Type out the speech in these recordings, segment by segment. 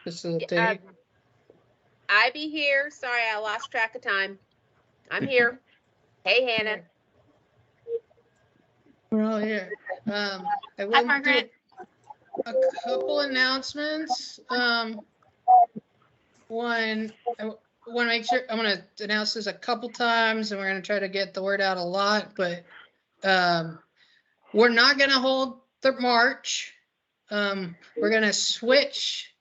facilitate? I be here. Sorry, I lost track of time. I'm here. Hey, Hannah. We're all here. I will do a couple announcements. One, I want to make sure, I'm going to announce this a couple times, and we're going to try to get the word out a lot, but we're not going to hold the march. We're going to switch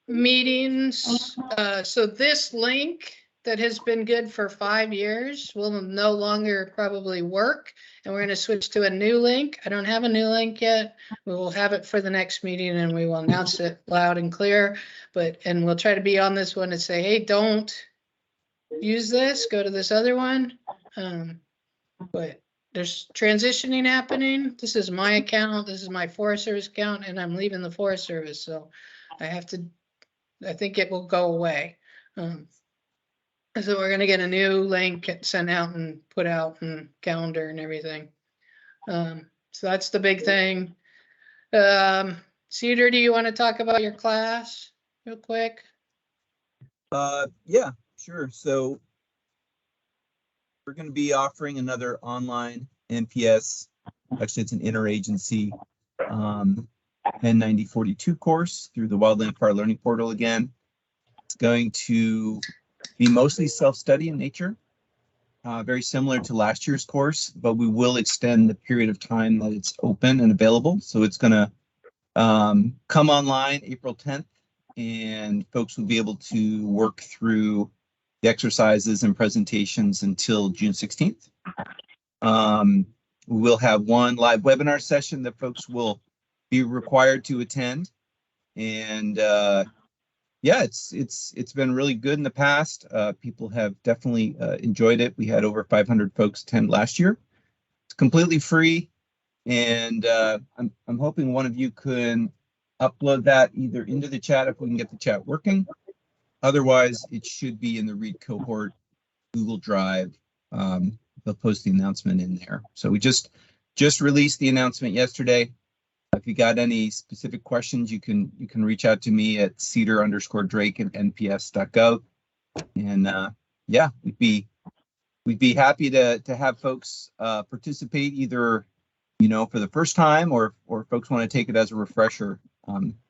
meetings. So this link that has been good for 5 years will no longer probably work, and we're going to switch to a new link. I don't have a new link yet. We will have it for the next meeting, and we will announce it loud and clear. And we'll try to be on this one and say, hey, don't use this, go to this other one. But there's transitioning happening. This is my account. This is my Forest Service account, and I'm leaving the Forest Service, so I think it will go away. So we're going to get a new link sent out and put out and calendar and everything. So that's the big thing. Cedar, do you want to talk about your class real quick? Yeah, sure. So we're going to be offering another online NPS. Actually, it's an interagency N9042 course through the Wildland Fire Learning Portal again. It's going to be mostly self-study in nature, very similar to last year's course, but we will extend the period of time that it's open and available. So it's going to come online April 10th, and folks will be able to work through the exercises and presentations until June 16th. We will have one live webinar session that folks will be required to attend, and yeah, it's been really good in the past. People have definitely enjoyed it. We had over 500 folks attend last year. It's completely free, and I'm hoping one of you can upload that either into the chat if we can get the chat working. Otherwise, it should be in the Read Cohort Google Drive. They'll post the announcement in there. So we just released the announcement yesterday. If you got any specific questions, you can reach out to me at cedar_drake@nps.gov. And yeah, we'd be happy to have folks participate either, for the first time, or folks want to take it as a refresher.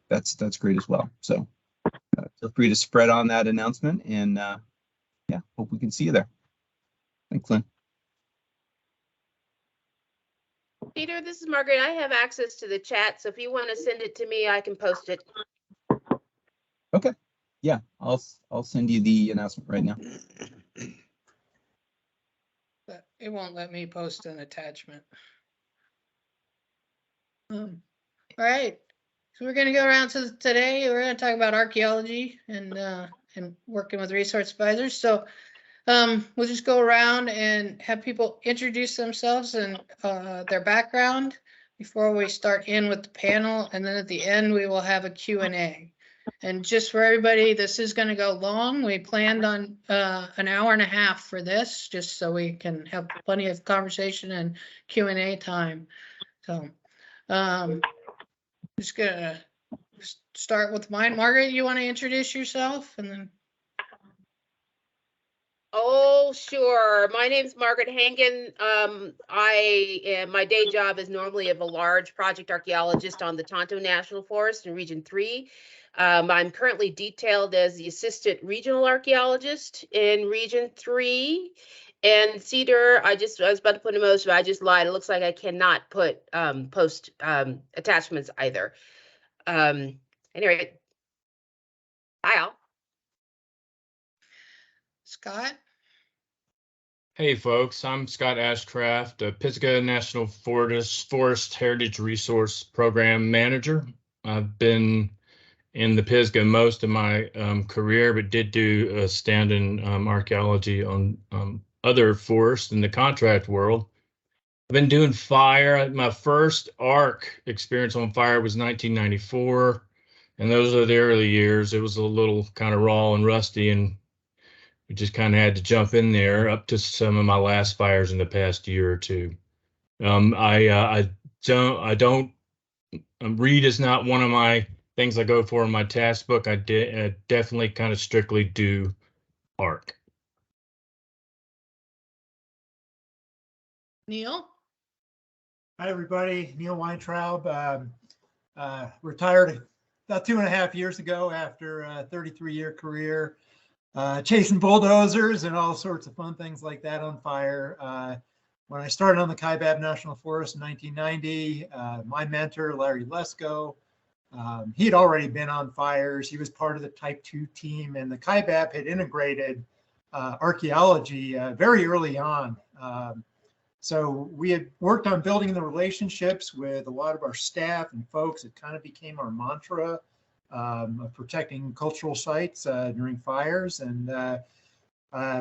That's great as well. So feel free to spread on that announcement, and yeah, hope we can see you there. Thanks, Lynn. Peter, this is Margaret. I have access to the chat, so if you want to send it to me, I can post it. Okay. Yeah, I'll send you the announcement right now. But it won't let me post an attachment. All right. So we're going to go around to today. We're going to talk about archaeology and working with resource advisors. So we'll just go around and have people introduce themselves and their background before we start in with the panel. And then at the end, we will have a Q&A. And just for everybody, this is going to go long. We planned on an hour and a half for this, just so we can have plenty of conversation and Q&A time. So just going to start with mine. Margaret, you want to introduce yourself? And then. Oh, sure. My name's Margaret Hangen. My day job is normally of a large project archaeologist on the Tonto National Forest in Region 3. I'm currently detailed as the assistant regional archaeologist in Region 3. And Cedar, I was about to put a motion, but I just lied. It looks like I cannot post attachments either. Anyway, Kyle. Scott? Hey folks, I'm Scott Ashcraft, a Pisgah National Forest Heritage Resource Program Manager. I've been in the Pisgah most of my career, but did do a stand in archaeology on other forests in the contract world. I've been doing fire. My first ARC experience on fire was 1994, and those are the early years. It was a little kind of raw and rusty, and we just kind of had to jump in there up to some of my last fires in the past year or two. Reed is not one of my things I go for in my task book, I definitely kind of strictly do ARC. Neil? Hi, everybody. Neil Weintraub. Retired about 2.5 years ago after a 33-year career chasing bulldozers and all sorts of fun things like that on fire. When I started on the Kaibab National Forest in 1990, my mentor, Larry Lesko, he had already been on fires. He was part of the Type 2 team, and the Kaibab had integrated archaeology very early on. So we had worked on building the relationships with a lot of our staff and folks. It kind of became our mantra of protecting cultural sites during fires. And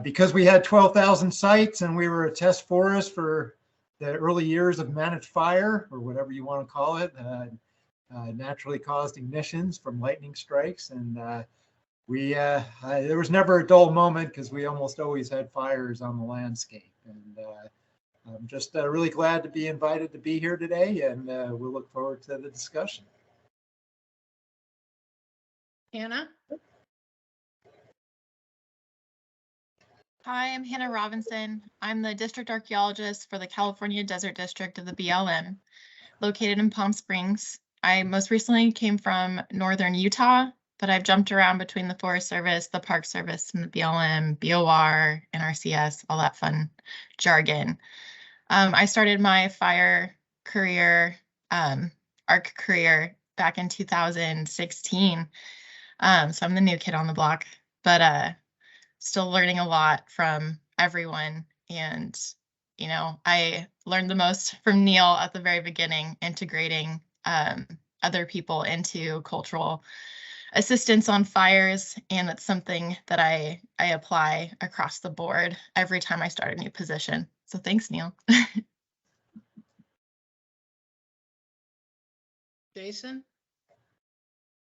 because we had 12,000 sites and we were a test forest for the early years of managed fire, or whatever you want to call it, naturally caused ignitions from lightning strikes. And there was never a dull moment because we almost always had fires on the landscape. And I'm just really glad to be invited to be here today, and we'll look forward to the discussion. Hannah? Hi, I'm Hannah Robinson. I'm the district archaeologist for the California Desert District of the BLM, located in Palm Springs. I most recently came from northern Utah, but I've jumped around between the Forest Service, the Park Service, and the BLM, BOR, NRCS, all that fun jargon. I started my fire career, ARC career, back in 2016. So I'm the new kid on the block, but still learning a lot from everyone. And, you know, I learned the most from Neil at the very beginning, integrating other people into cultural assistance on fires. And it's something that I apply across the board every time I start a new position. So thanks, Neil. Jason?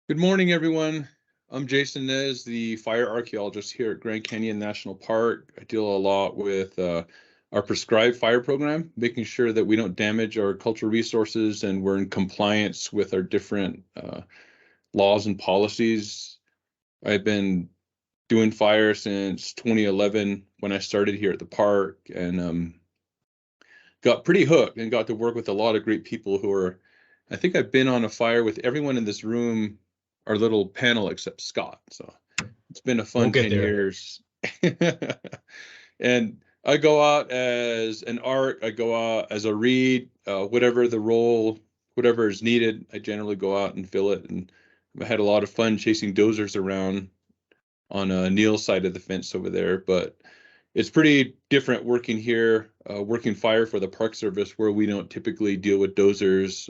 Good morning, everyone. I'm Jason Nez, the fire archaeologist here at Grand Canyon National Park. I deal a lot with our prescribed fire program, making sure that we don't damage our cultural resources and we're in compliance with our different laws and policies. I've been doing fire since 2011 when I started here at the park, and got pretty hooked and got to work with a lot of great people who are, I think I've been on a fire with everyone in this room, our little panel, except Scott. So it's been a fun 10 years. And I go out as an ARC, I go out as a read, whatever the role, whatever is needed, I generally go out and fill it. And I had a lot of fun chasing dozers around on Neil's side of the fence over there. But it's pretty different working here, working fire for the Park Service, where we don't typically deal with dozers,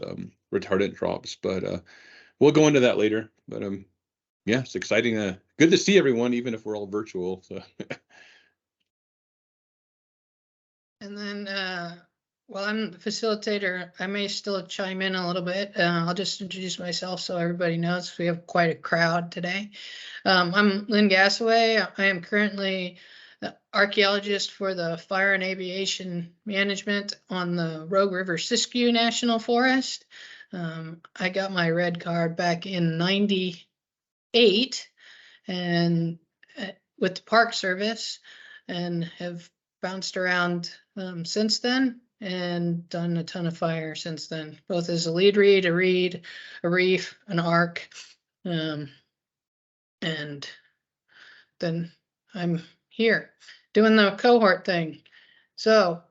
retardant drops, but we'll go into that later. But yeah, it's exciting. Good to see everyone, even if we're all virtual. So. And then, well, I'm the facilitator. I may still chime in a little bit. I'll just introduce myself so everybody knows we have quite a crowd today. I'm Lynn Gassaway. I am currently the archaeologist for the Fire and Aviation Management on the Rogue River Siskiyou National Forest. I got my red card back in '98 and with the Park Service, and have bounced around since then and done a ton of fire since then, both as a lead read, a reef, an ARC, and then I'm here doing the cohort thing. So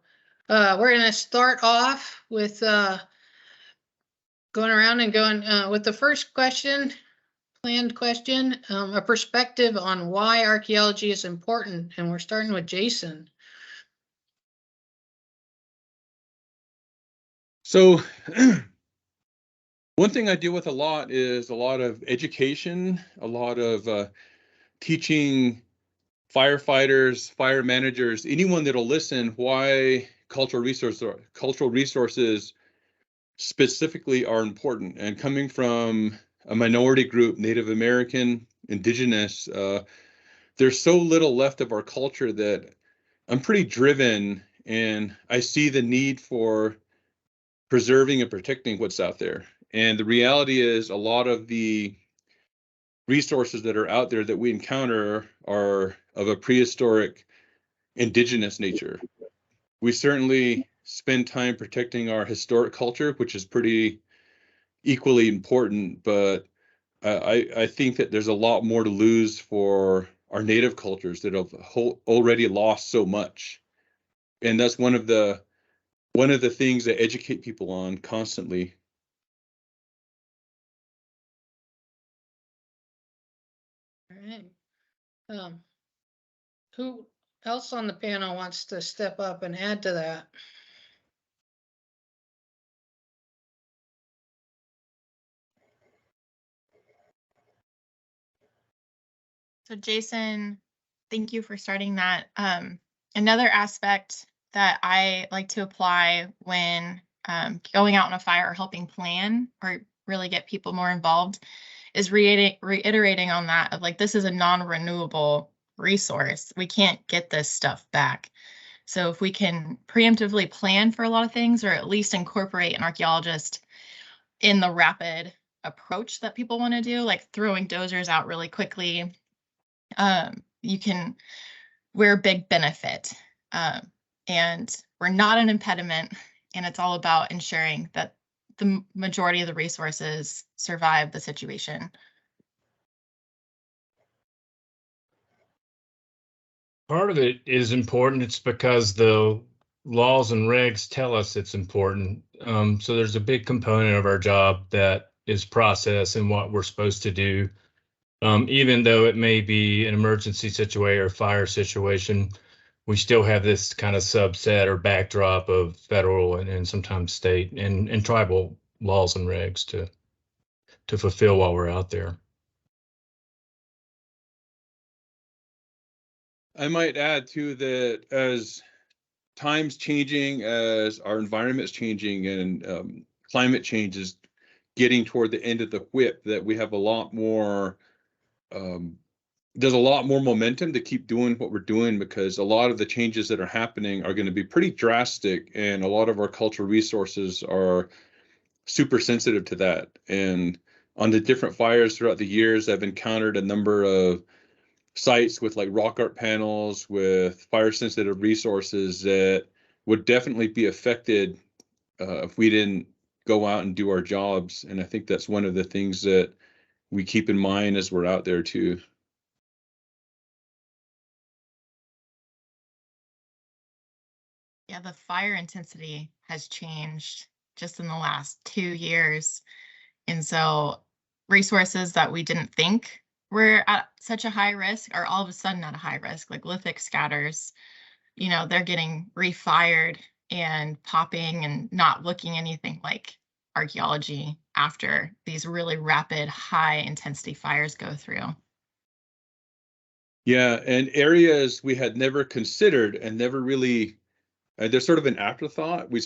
we're going to start off with going around and going with the first question, planned question, a perspective on why archaeology is important. And we're starting with Jason. So one thing I deal with a lot is a lot of education, a lot of teaching firefighters, fire managers, anyone that'll listen, why cultural resources specifically are important. And coming from a minority group, Native American, Indigenous, there's so little left of our culture that I'm pretty driven, and I see the need for preserving and protecting what's out there. And the reality is a lot of the resources that are out there that we encounter are of a prehistoric indigenous nature. We certainly spend time protecting our historic culture, which is pretty equally important, but I think that there's a lot more to lose for our native cultures that have already lost so much. And that's one of the things that educate people on constantly. All right. Who else on the panel wants to step up and add to that? So Jason, thank you for starting that. Another aspect that I like to apply when going out on a fire or helping plan or really get people more involved is reiterating on that of like, this is a non-renewable resource. We can't get this stuff back. So if we can preemptively plan for a lot of things, or at least incorporate an archaeologist in the rapid approach that people want to do, like throwing dozers out really quickly, we're a big benefit. And we're not an impediment, and it's all about ensuring that the majority of the resources survive the situation. Part of it is important. It's because the laws and regs tell us it's important. So there's a big component of our job that is process and what we're supposed to do. Even though it may be an emergency situation or fire situation, we still have this kind of subset or backdrop of federal and sometimes state and tribal laws and regs to fulfill while we're out there. I might add too that as time's changing, as our environment's changing, and climate change is getting toward the end of the whip, that we have a lot more there's a lot more momentum to keep doing what we're doing, because a lot of the changes that are happening are going to be pretty drastic, and a lot of our cultural resources are super sensitive to that. And on the different fires throughout the years, I've encountered a number of sites with like rock art panels with fire sensitive resources that would definitely be affected if we didn't go out and do our jobs. And I think that's one of the things that we keep in mind as we're out there too. Yeah, the fire intensity has changed just in the last 2 years. And so resources that we didn't think were at such a high risk are all of a sudden at a high risk, like lithic scatters. You know, they're getting refired and popping and not looking anything like archaeology after these really rapid, high intensity fires go through. Yeah, and areas we had never considered and never really, there's sort of an afterthought. We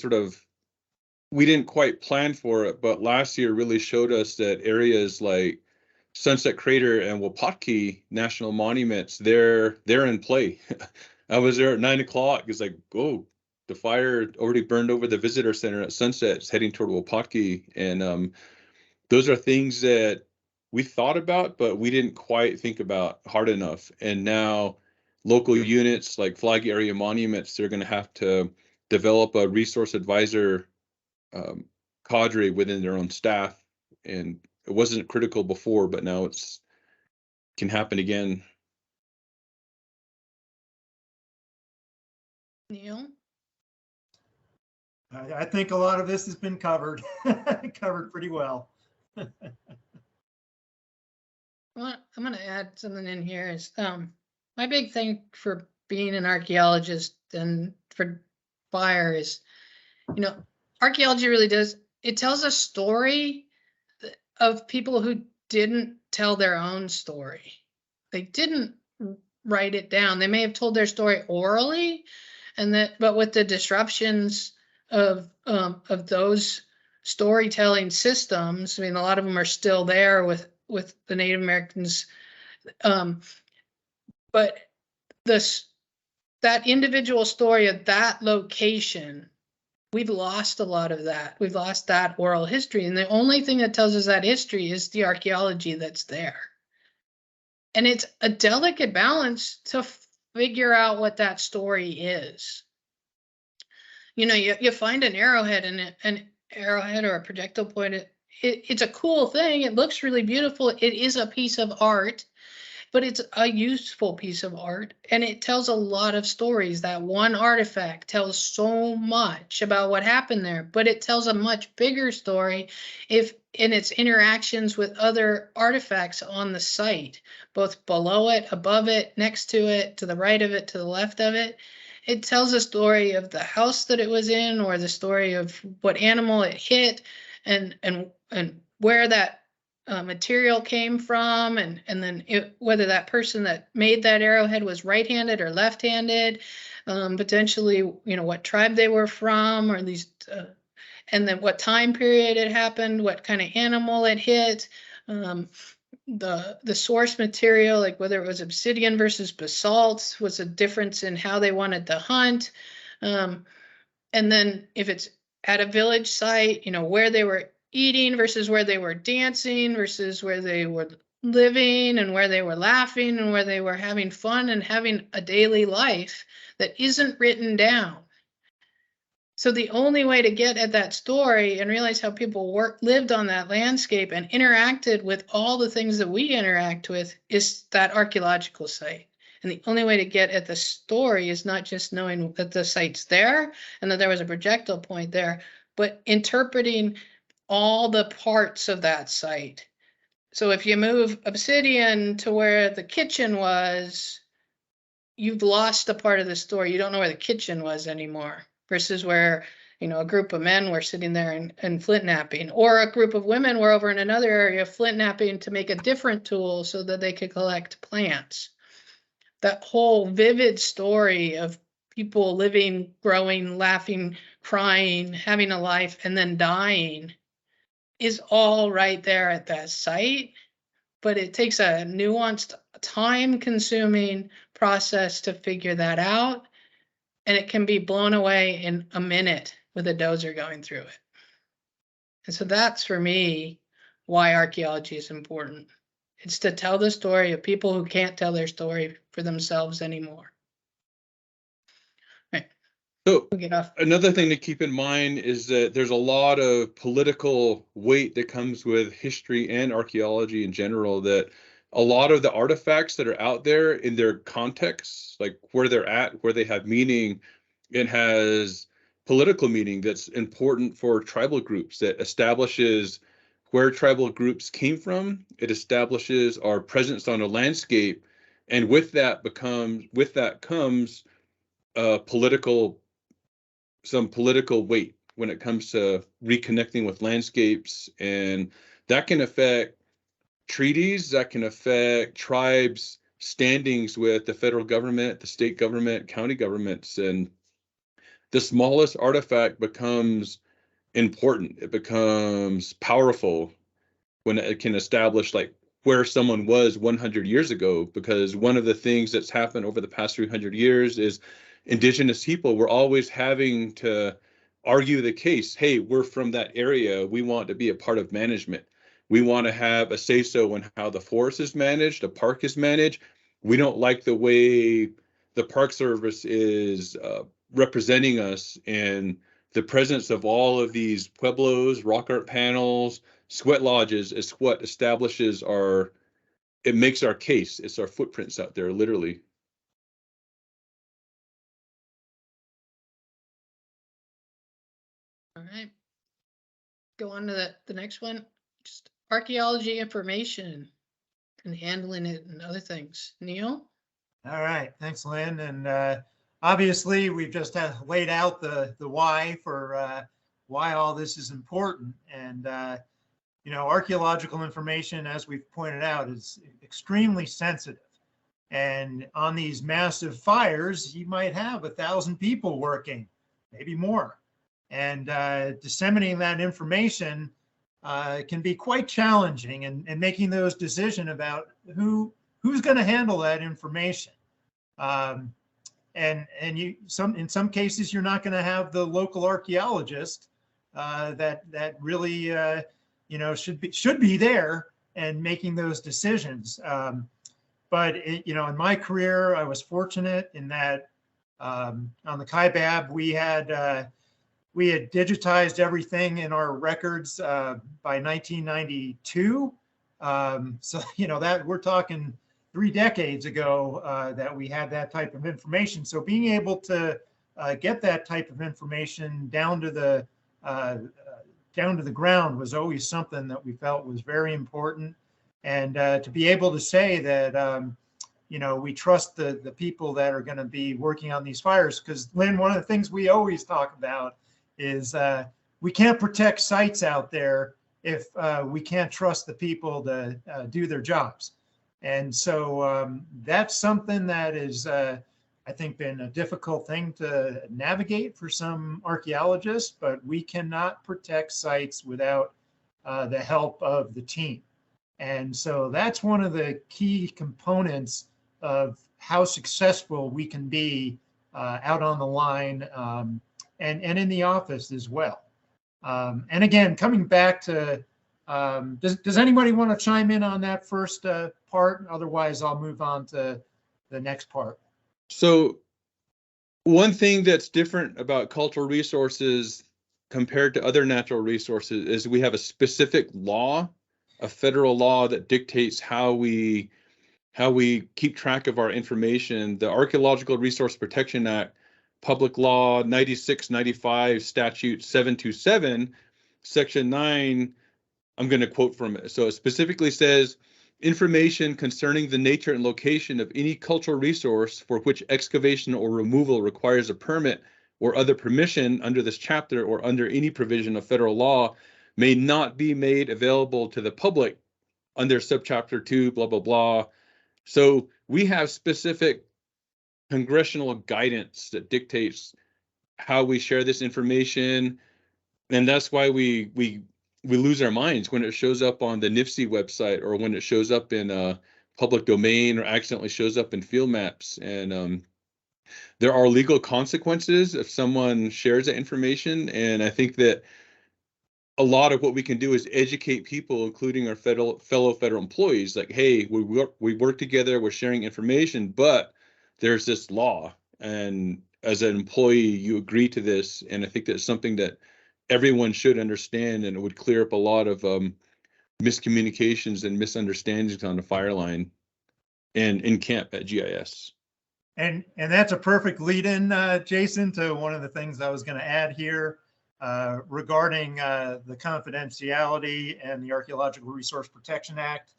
didn't quite plan for it, but last year really showed us that areas like Sunset Crater and Wapatki National Monuments, they're in play. I was there at 9 o'clock. It's like, oh, the fire already burned over the visitor center at Sunset. It's heading toward Wapatki. And those are things that we thought about, but we didn't quite think about hard enough. And now local units like Flag Area Monuments, they're going to have to develop a resource advisor cadre within their own staff. And it wasn't critical before, but now it's can happen again. Neil? I think a lot of this has been covered, covered pretty well. Well, I'm going to add something in here. Is my big thing for being an archaeologist and for fire is, you know, archaeology really does, it tells a story of people who didn't tell their own story. They didn't write it down. They may have told their story orally, but with the disruptions of those storytelling systems, I mean, a lot of them are still there with the Native Americans, but that individual story of that location we've lost a lot of that. We've lost that oral history. And the only thing that tells us that history is the archaeology that's there. And it's a delicate balance to figure out what that story is. You know, you find an arrowhead, and an arrowhead or a projectile point, it's a cool thing. It looks really beautiful. It is a piece of art, but it's a useful piece of art, and it tells a lot of stories. That one artifact tells so much about what happened there, but it tells a much bigger story in its interactions with other artifacts on the site, both below it, above it, next to it, to the right of it, to the left of it. It tells a story of the house that it was in, or the story of what animal it hit, and where that material came from, and then whether that person that made that arrowhead was right-handed or left-handed, potentially, you know, what tribe they were from, or at least, and then what time period it happened, what kind of animal it hit, the source material, like whether it was obsidian versus basalt, was a difference in how they wanted to hunt, and then if it's at a village site, you know, where they were eating versus where they were dancing versus where they were living and where they were laughing and where they were having fun and having a daily life that isn't written down. So the only way to get at that story and realize how people lived on that landscape and interacted with all the things that we interact with is that archaeological site. And the only way to get at the story is not just knowing that the site's there and that there was a projectile point there, but interpreting all the parts of that site. So if you move obsidian to where the kitchen was, you've lost a part of the story. You don't know where the kitchen was anymore, versus where, you know, a group of men were sitting there and flint knapping, or a group of women were over in another area flint knapping to make a different tool so that they could collect plants. That whole vivid story of people living, growing, laughing, crying, having a life, and then dying is all right there at that site. But it takes a nuanced, time-consuming process to figure that out. And it can be blown away in a minute with a dozer going through it. And so that's, for me, why archaeology is important. It's to tell the story of people who can't tell their story for themselves anymore. Right. So We'll get off. another thing to keep in mind is that there's a lot of political weight that comes with history and archaeology in general, that a lot of the artifacts that are out there in their context, like where they're at, where they have meaning, it has political meaning that's important for tribal groups, that establishes where tribal groups came from. It establishes our presence on a landscape, and with that comes some political weight when it comes to reconnecting with landscapes, and that can affect treaties, that can affect tribes' standings with the federal government, the state government, county governments, and the smallest artifact becomes important. It becomes powerful when it can establish like where someone was 100 years ago, because one of the things that's happened over the past 300 years is Indigenous people were always having to argue the case. Hey, we're from that area. We want to be a part of management. We want to have a say-so in how the forest is managed, the park is managed. We don't like the way the Park Service is representing us, and the presence of all of these pueblos, rock art panels, sweat lodges is what establishes it makes our case. It's our footprints out there, literally. All right. Go on to the next one. Just archaeology information and handling it and other things. Neil? All right, thanks, Lynn. And obviously, we've just laid out the why for why all this is important. And you know, archaeological information, as we've pointed out, is extremely sensitive. And on these massive fires, you might have 1,000 people working, maybe more. And disseminating that information can be quite challenging, and making those decisions about who's going to handle that information. and in some cases you're not going to have the local archaeologist that really should be there and making those decisions. But in my career, I was fortunate in that on the Kaibab we had digitized everything in our records by 1992. So that we're talking 3 decades ago that we had that type of information. So being able to get that type of information down to the ground was always something that we felt was very important. And to be able to say that, we trust the people that are going to be working on these fires, because Lynn, one of the things we always talk about is we can't protect sites out there if we can't trust the people to do their jobs. And so that's something that is, I think, been a difficult thing to navigate for some archaeologists, but we cannot protect sites without the help of the team. And so that's one of the key components of how successful we can be out on the line and in the office as well. And again, coming back to, does anybody want to chime in on that first part? Otherwise, I'll move on to the next part. So one thing that's different about cultural resources compared to other natural resources is we have a specific law, a federal law that dictates how we keep track of our information. The Archaeological Resource Protection Act, Public Law 9695, Statute 727, Section 9, I'm going to quote from it. So it specifically says, information concerning the nature and location of any cultural resource for which excavation or removal requires a permit or other permission under this chapter or under any provision of federal law may not be made available to the public under subchapter 2, blah, blah, blah. So we have specific congressional guidance that dictates how we share this information. And that's why we lose our minds when it shows up on the NIFC website or when it shows up in a public domain or accidentally shows up in field maps. And there are legal consequences if someone shares that information. And I think that a lot of what we can do is educate people, including our fellow federal employees, like, hey, we work together, we're sharing information, but there's this law. And as an employee, you agree to this. And I think that's something that everyone should understand, and it would clear up a lot of miscommunications and misunderstandings on the fire line and in camp at GIS. And that's a perfect lead-in, Jason, to one of the things I was going to add here regarding the confidentiality and the Archaeological Resource Protection Act.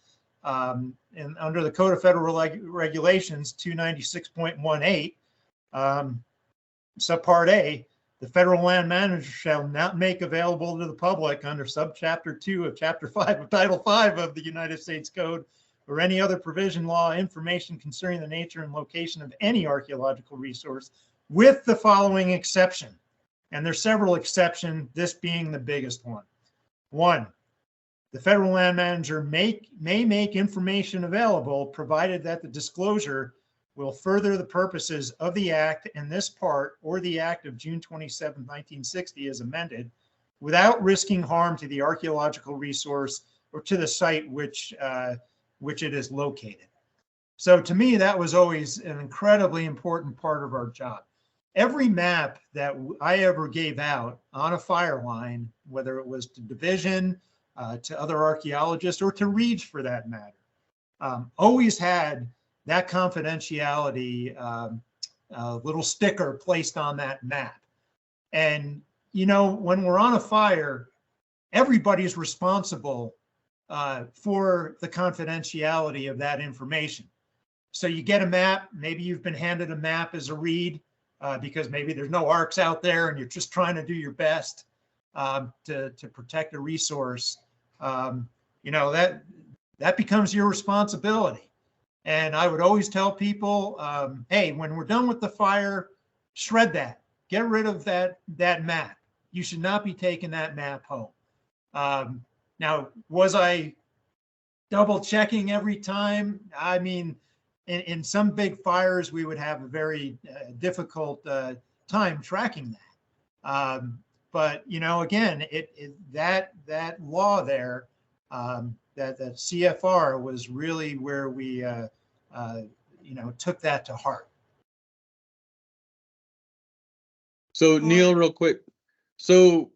And under the Code of Federal Regulations 296.18, subpart A, the federal land manager shall not make available to the public under subchapter 2 of chapter 5 of title 5 of the United States Code or any other provision law information concerning the nature and location of any archaeological resource, with the following exception. And there's several exceptions, this being the biggest one. 1, the federal land manager may make information available provided that the disclosure will further the purposes of the act in this part or the act of June 27, 1960 as amended, without risking harm to the archaeological resource or to the site which it is located. So to me, that was always an incredibly important part of our job. Every map that I ever gave out on a fire line, whether it was to division, to other archaeologists, or to REACH for that matter, always had that confidentiality little sticker placed on that map. And, when we're on a fire, everybody's responsible for the confidentiality of that information. So you get a map, maybe you've been handed a map as a read because maybe there's no arcs out there and you're just trying to do your best to protect a resource. That becomes your responsibility. And I would always tell people, hey, when we're done with the fire, shred that, get rid of that map. You should not be taking that map home. Now, was I double checking every time? I mean, in some big fires, we would have a very difficult time tracking that. But again, that law there, that CFR was really where we took that to heart. So Neil, real quick. So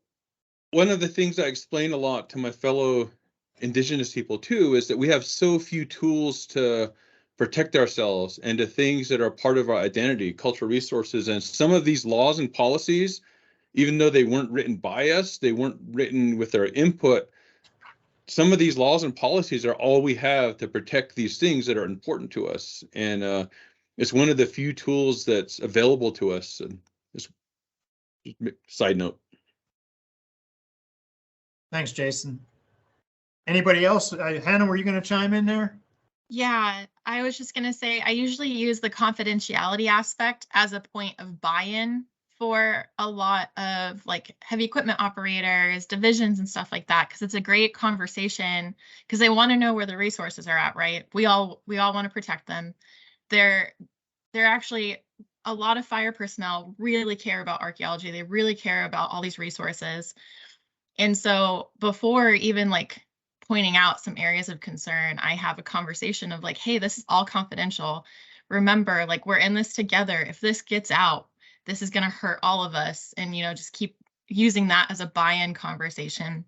one of the things I explain a lot to my fellow Indigenous people too is that we have so few tools to protect ourselves and to things that are part of our identity, cultural resources, and some of these laws and policies, even though they weren't written by us, they weren't written with our input. Some of these laws and policies are all we have to protect these things that are important to us, and it's one of the few tools that's available to us. And just side note. Thanks, Jason. Anybody else? Hannah, were you going to chime in there? Yeah, I was just going to say, I usually use the confidentiality aspect as a point of buy-in for a lot of like heavy equipment operators, divisions and stuff like that, because it's a great conversation because they want to know where the resources are at, right? We all want to protect them. They're actually, a lot of fire personnel really care about archaeology. They really care about all these resources. And so before even like pointing out some areas of concern, I have a conversation of like, hey, this is all confidential. Remember, like, we're in this together. If this gets out, this is going to hurt all of us. And, just keep using that as a buy-in conversation.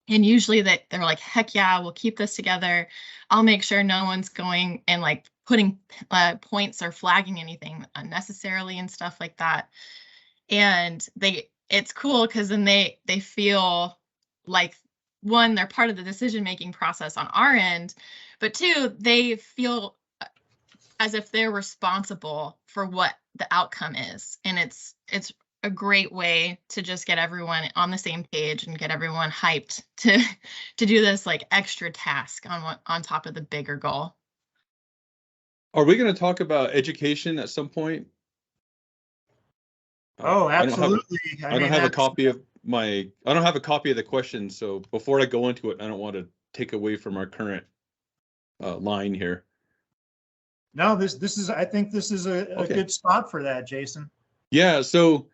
And usually they're like, heck yeah, we'll keep this together. I'll make sure no one's going and like putting points or flagging anything unnecessarily and stuff like that. And it's cool because then they feel like, one, they're part of the decision-making process on our end, but two, they feel as if they're responsible for what the outcome is. And it's a great way to just get everyone on the same page and get everyone hyped to do this like extra task on top of the bigger goal. Are we going to talk about education at some point? Oh, absolutely. I don't have a copy of the question, so before I go into it, I don't want to take away from our current line here. No, I think this is a good spot for that, Jason. Yeah, so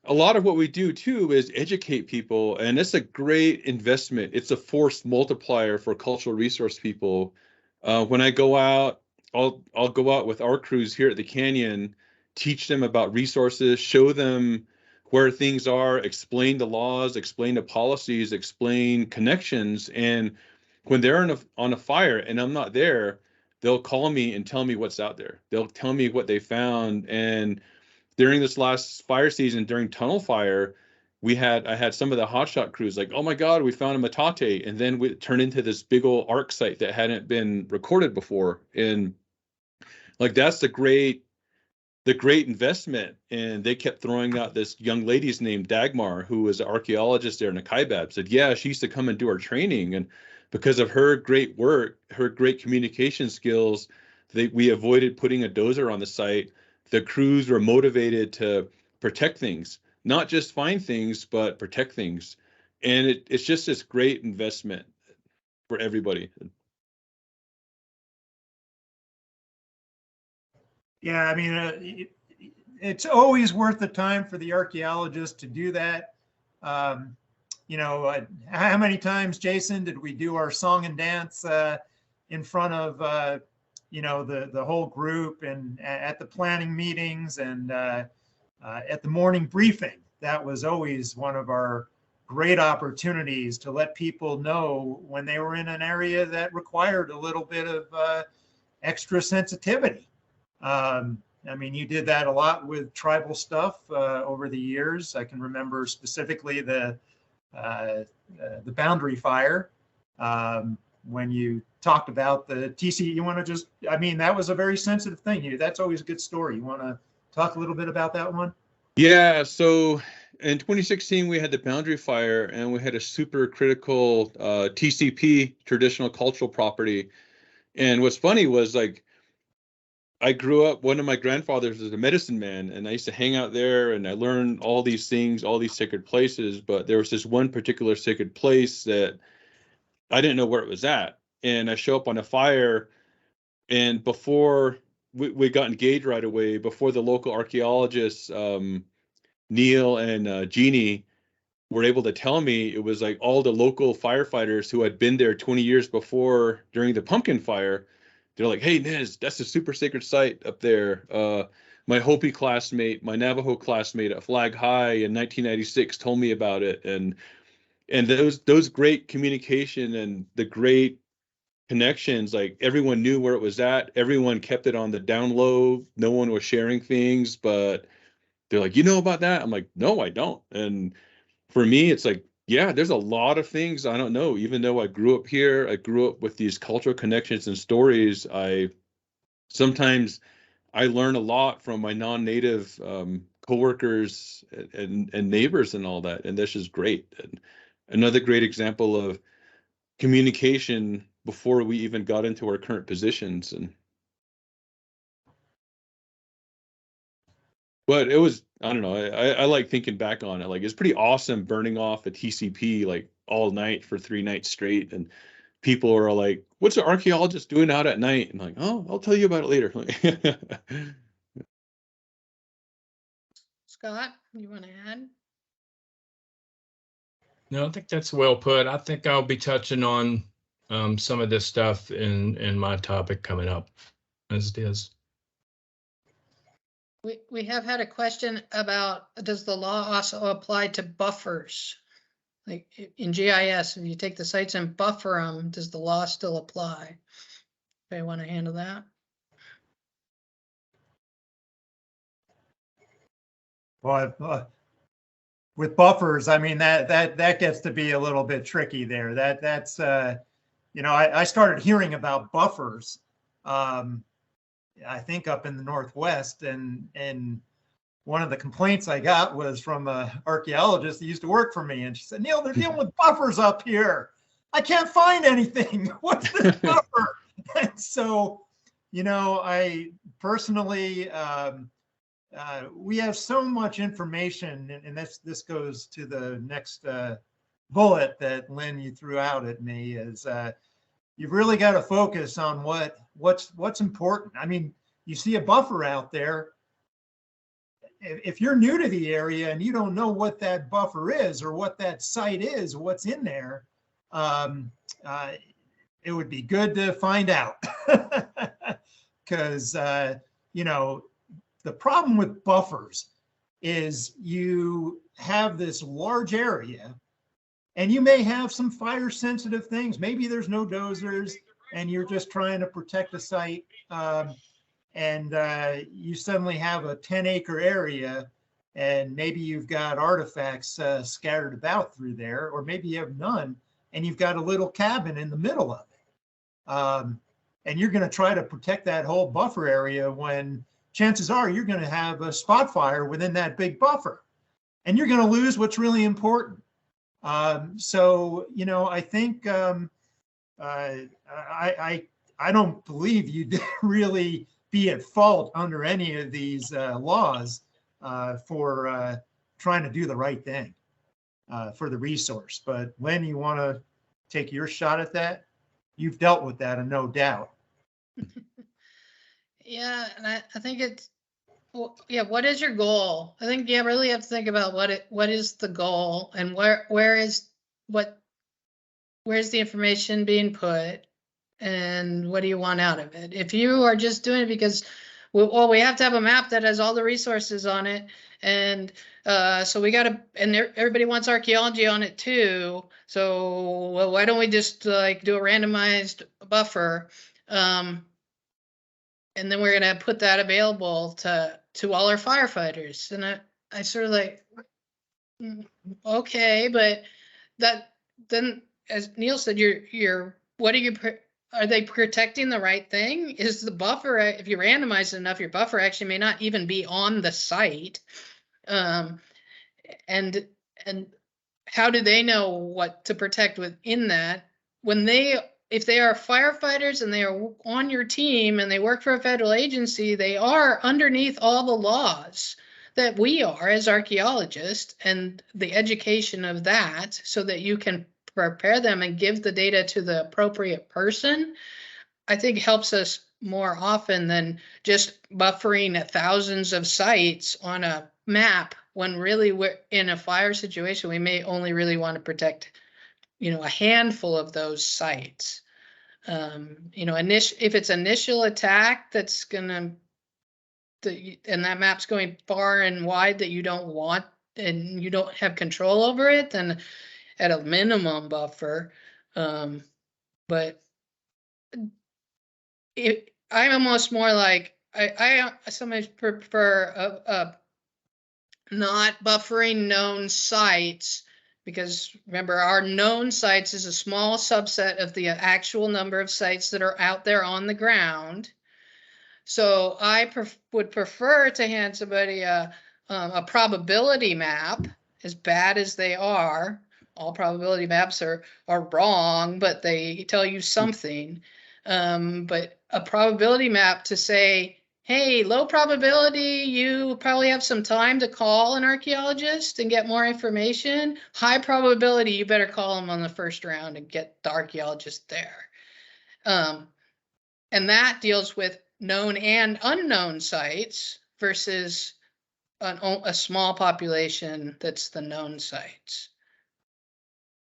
a lot of what we do too is educate people, and it's a great investment. It's a force multiplier for cultural resource people. When I go out, I'll go out with our crews here at the Canyon, teach them about resources, show them where things are, explain the laws, explain the policies, explain connections. And when they're on a fire and I'm not there, they'll call me and tell me what's out there. They'll tell me what they found. And during this last fire season, during tunnel fire, I had some of the hotshot crews like, oh my God, we found a metate. And then we turned into this big old arc site that hadn't been recorded before. And like, that's the great investment. And they kept throwing out this young lady's name, Dagmar, who was an archaeologist there in the Kaibab, said, yeah, she used to come and do our training. And because of her great work, her great communication skills, we avoided putting a dozer on the site. The crews were motivated to protect things, not just find things, but protect things. And it's just this great investment for everybody. Yeah, I mean, it's always worth the time for the archaeologist to do that. How many times, Jason, did we do our song and dance in front of, the whole group, and at the planning meetings and at the morning briefing? That was always one of our great opportunities to let people know when they were in an area that required a little bit of extra sensitivity. I mean, you did that a lot with tribal stuff over the years. I can remember specifically the boundary fire when you talked about the TC. You want to that was a very sensitive thing. That's always a good story. You want to talk a little bit about that one? Yeah, so in 2016, we had the boundary fire, and we had a super critical TCP, traditional cultural property. And what's funny was, like, I grew up, one of my grandfathers was a medicine man, and I used to hang out there, and I learned all these things, all these sacred places. But there was this one particular sacred place that I didn't know where it was at. And I show up on a fire, and before we got engaged right away before the local archaeologists, Neil and Jeannie, were able to tell me. It was like all the local firefighters who had been there 20 years before during the pumpkin fire. They're like, hey, Nez, that's a super sacred site up there. My Hopi classmate, my Navajo classmate at Flag High in 1996 told me about it. And those great communication and the great connections, like everyone knew where it was at. Everyone kept it on the down low. No one was sharing things, but they're like, you know about that? I'm like, no, I don't. And for me, it's like, yeah, there's a lot of things I don't know. Even though I grew up here, I grew up with these cultural connections and stories. Sometimes I learn a lot from my non-native coworkers and neighbors and all that, and that's just great. And another great example of communication before we even got into our current positions. But it was, I don't know, I like thinking back on it. Like, it's pretty awesome burning off a TCP like all night for 3 nights straight. And people are like, what's an archaeologist doing out at night? And like, oh, I'll tell you about it later. Scott, you want to add? No, I think that's well put. I think I'll be touching on some of this stuff in my topic coming up as it is. We have had a question about, does the law also apply to buffers? Like in GIS, if you take the sites and buffer them, does the law still apply? Okay, want to handle that? Well, with buffers, I mean, that gets to be a little bit tricky there. That's you know, I started hearing about buffers, I think up in the Northwest, and one of the complaints I got was from an archaeologist that used to work for me, and she said, Neil, they're dealing with buffers up here. I can't find anything. What's this buffer? And so, you know, I personally, we have so much information, and this goes to the next bullet that Lynn, you threw out at me, is you've really got to focus on what's important. I mean, you see a buffer out there. If you're new to the area and you don't know what that buffer is or what that site is, what's in there, it would be good to find out. Because, you know, the problem with buffers is you have this large area and you may have some fire sensitive things. Maybe there's no dozers and you're just trying to protect a site. And you suddenly have a 10-acre area and maybe you've got artifacts scattered about through there, or maybe you have none and you've got a little cabin in the middle of it. And you're going to try to protect that whole buffer area when chances are you're going to have a spot fire within that big buffer and you're going to lose what's really important. So, you know, I think I don't believe you'd really be at fault under any of these laws for trying to do the right thing for the resource. But Lynn, you want to take your shot at that? You've dealt with that, and no doubt. Yeah, and I think it's, well, yeah, what is your goal? I think you really have to think about what is the goal and where's the information being put and what do you want out of it? If you are just doing it because, well, we have to have a map that has all the resources on it, and so we got to, and everybody wants archaeology on it too. So, well, why don't we just like do a randomized buffer? And then we're going to put that available to all our firefighters. And I sort of like, okay, but that then, as Neil said, are they protecting the right thing? Is the buffer, if you randomize it enough, your buffer actually may not even be on the site. And how do they know what to protect within that? If they are firefighters and they are on your team and they work for a federal agency, they are underneath all the laws that we are as archaeologists, and the education of that so that you can prepare them and give the data to the appropriate person, I think helps us more often than just buffering thousands of sites on a map, when really we're in a fire situation. We may only really want to protect, a handful of those sites. If it's initial attack that's gonna, and that map's going far and wide that you don't want and you don't have control over it, then at a minimum buffer. But I'm almost more like, I sometimes prefer a not buffering known sites, because remember, our known sites is a small subset of the actual number of sites that are out there on the ground. So I would prefer to hand somebody a probability map, as bad as they are. All probability maps are wrong, but they tell you something. But a probability map to say, hey, low probability, you probably have some time to call an archaeologist and get more information. High probability, you better call them on the first round and get the archaeologist there. And that deals with known and unknown sites versus a small population that's the known sites.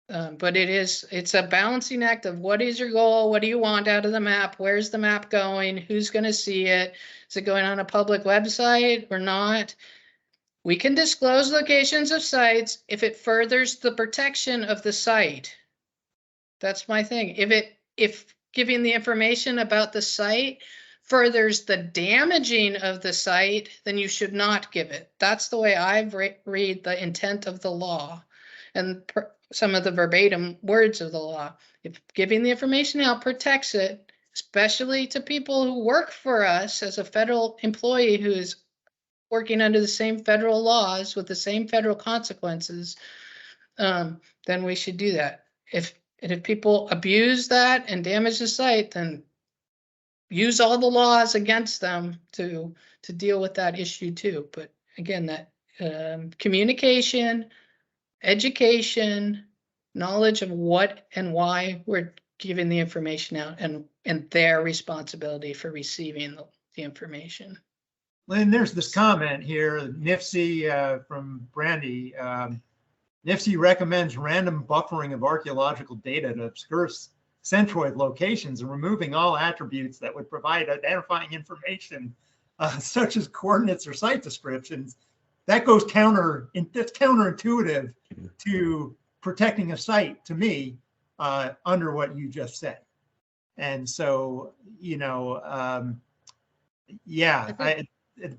But it's a balancing act of what is your goal? What do you want out of the map? Where's the map going? Who's going to see it? Is it going on a public website or not? We can disclose locations of sites if it furthers the protection of the site. That's my thing. If giving the information about the site furthers the damaging of the site, then you should not give it. That's the way I read the intent of the law and some of the verbatim words of the law. If giving the information out protects it, especially to people who work for us as a federal employee who is working under the same federal laws with the same federal consequences, then we should do that. If people abuse that and damage the site, then use all the laws against them to deal with that issue too. But again, that communication, education, knowledge of what and why we're giving the information out, and their responsibility for receiving the information. Lynn, there's this comment here, NIFC from Brandy. NIFC recommends random buffering of archaeological data to obscure centroid locations and removing all attributes that would provide identifying information, such as coordinates or site descriptions. That goes that's counterintuitive to protecting a site, to me, under what you just said. And so, the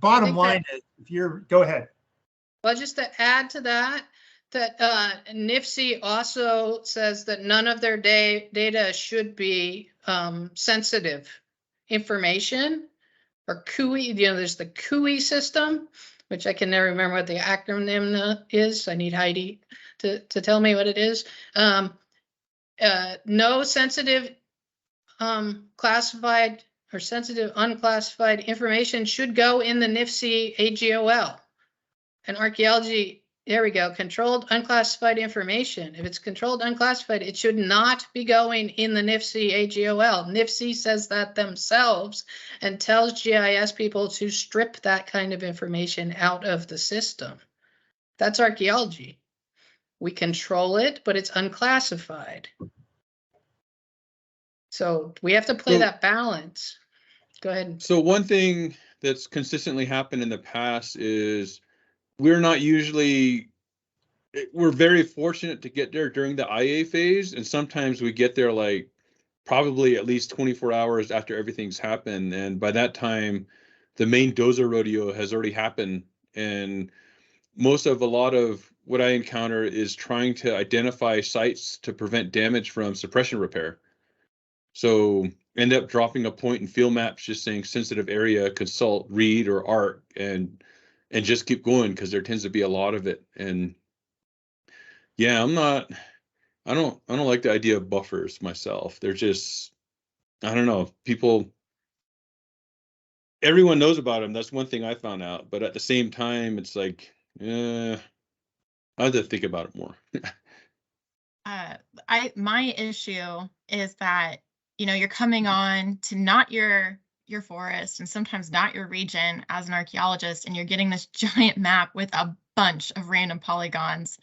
bottom line is, go ahead. Well, just to add to that NIFC also says that none of their data should be sensitive information, or CUI. There's the CUI system, which I can never remember what the acronym is. I need Heidi to tell me what it is. No sensitive classified or sensitive unclassified information should go in the NIFC AGOL. And archaeology, there we go, controlled unclassified information. If it's controlled unclassified, it should not be going in the NIFC AGOL. NIFC says that themselves and tells GIS people to strip that kind of information out of the system. That's archaeology. We control it, but it's unclassified. So we have to play that balance. Go ahead. So one thing that's consistently happened in the past is we're very fortunate to get there during the IA phase. And sometimes we get there like probably at least 24 hours after everything's happened. And by that time, the main dozer rodeo has already happened. And a lot of what I encounter is trying to identify sites to prevent damage from suppression repair. So end up dropping a point in field maps just saying sensitive area, consult, read, or ARC, and just keep going, because there tends to be a lot of it. And yeah, I don't like the idea of buffers myself. They're just, I don't know, everyone knows about them. That's one thing I found out. But at the same time, it's like, I have to think about it more. My issue is that, you're coming on to not your your forest and sometimes not your region as an archaeologist, and you're getting this giant map with a bunch of random polygons.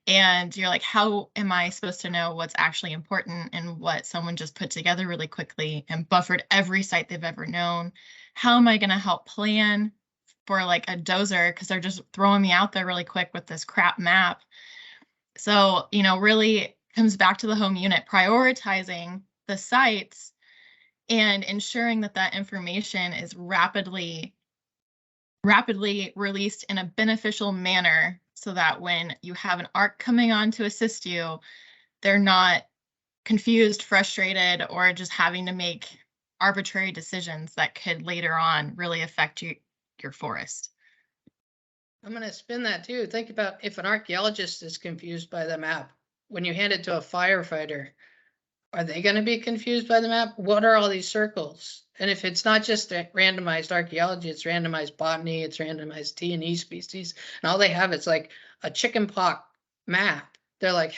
And you're like, how am I supposed to know what's actually important and what someone just put together really quickly and buffered every site they've ever known? How am I going to help plan for like a dozer because they're just throwing me out there really quick with this crap map? So, really comes back to the home unit prioritizing the sites and ensuring that that information is rapidly released in a beneficial manner, so that when you have an ARC coming on to assist you, they're not confused, frustrated, or just having to make arbitrary decisions that could later on really affect your forest. I'm going to spin that too. Think about if an archaeologist is confused by the map, when you hand it to a firefighter, are they going to be confused by the map? What are all these circles? And if it's not just randomized archaeology, it's randomized botany, it's randomized T&E species, and all they have is like a chicken pox map. They're like,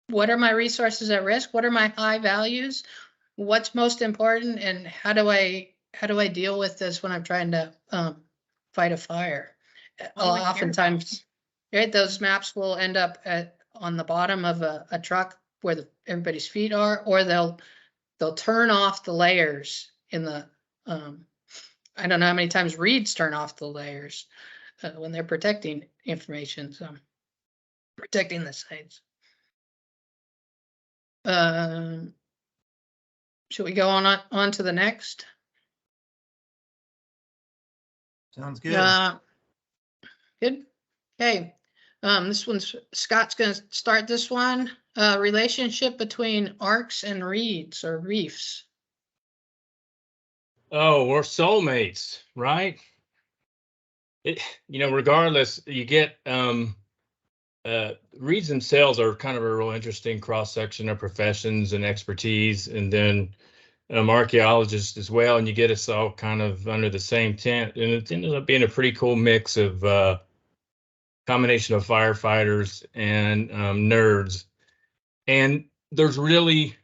what are my resources at risk? What are my high values? What's most important? And how do I deal with this when I'm trying to fight a fire? Oftentimes, right, those maps will end up on the bottom of a truck where everybody's feet are, or they'll turn off the layers in the, I don't know how many times reeds turn off the layers when they're protecting information, so protecting the sites. Should we go on to the next? Sounds good. Good. Okay. This one's Scott's going to start this one. Relationship between arcs and reeds or reefs. Oh, we're soulmates, right? Regardless, you get reeds themselves are kind of a real interesting cross-section of professions and expertise, and then archaeologists as well, and you get us all kind of under the same tent, and it ended up being a pretty cool mix of combination of firefighters and nerds. And there's really,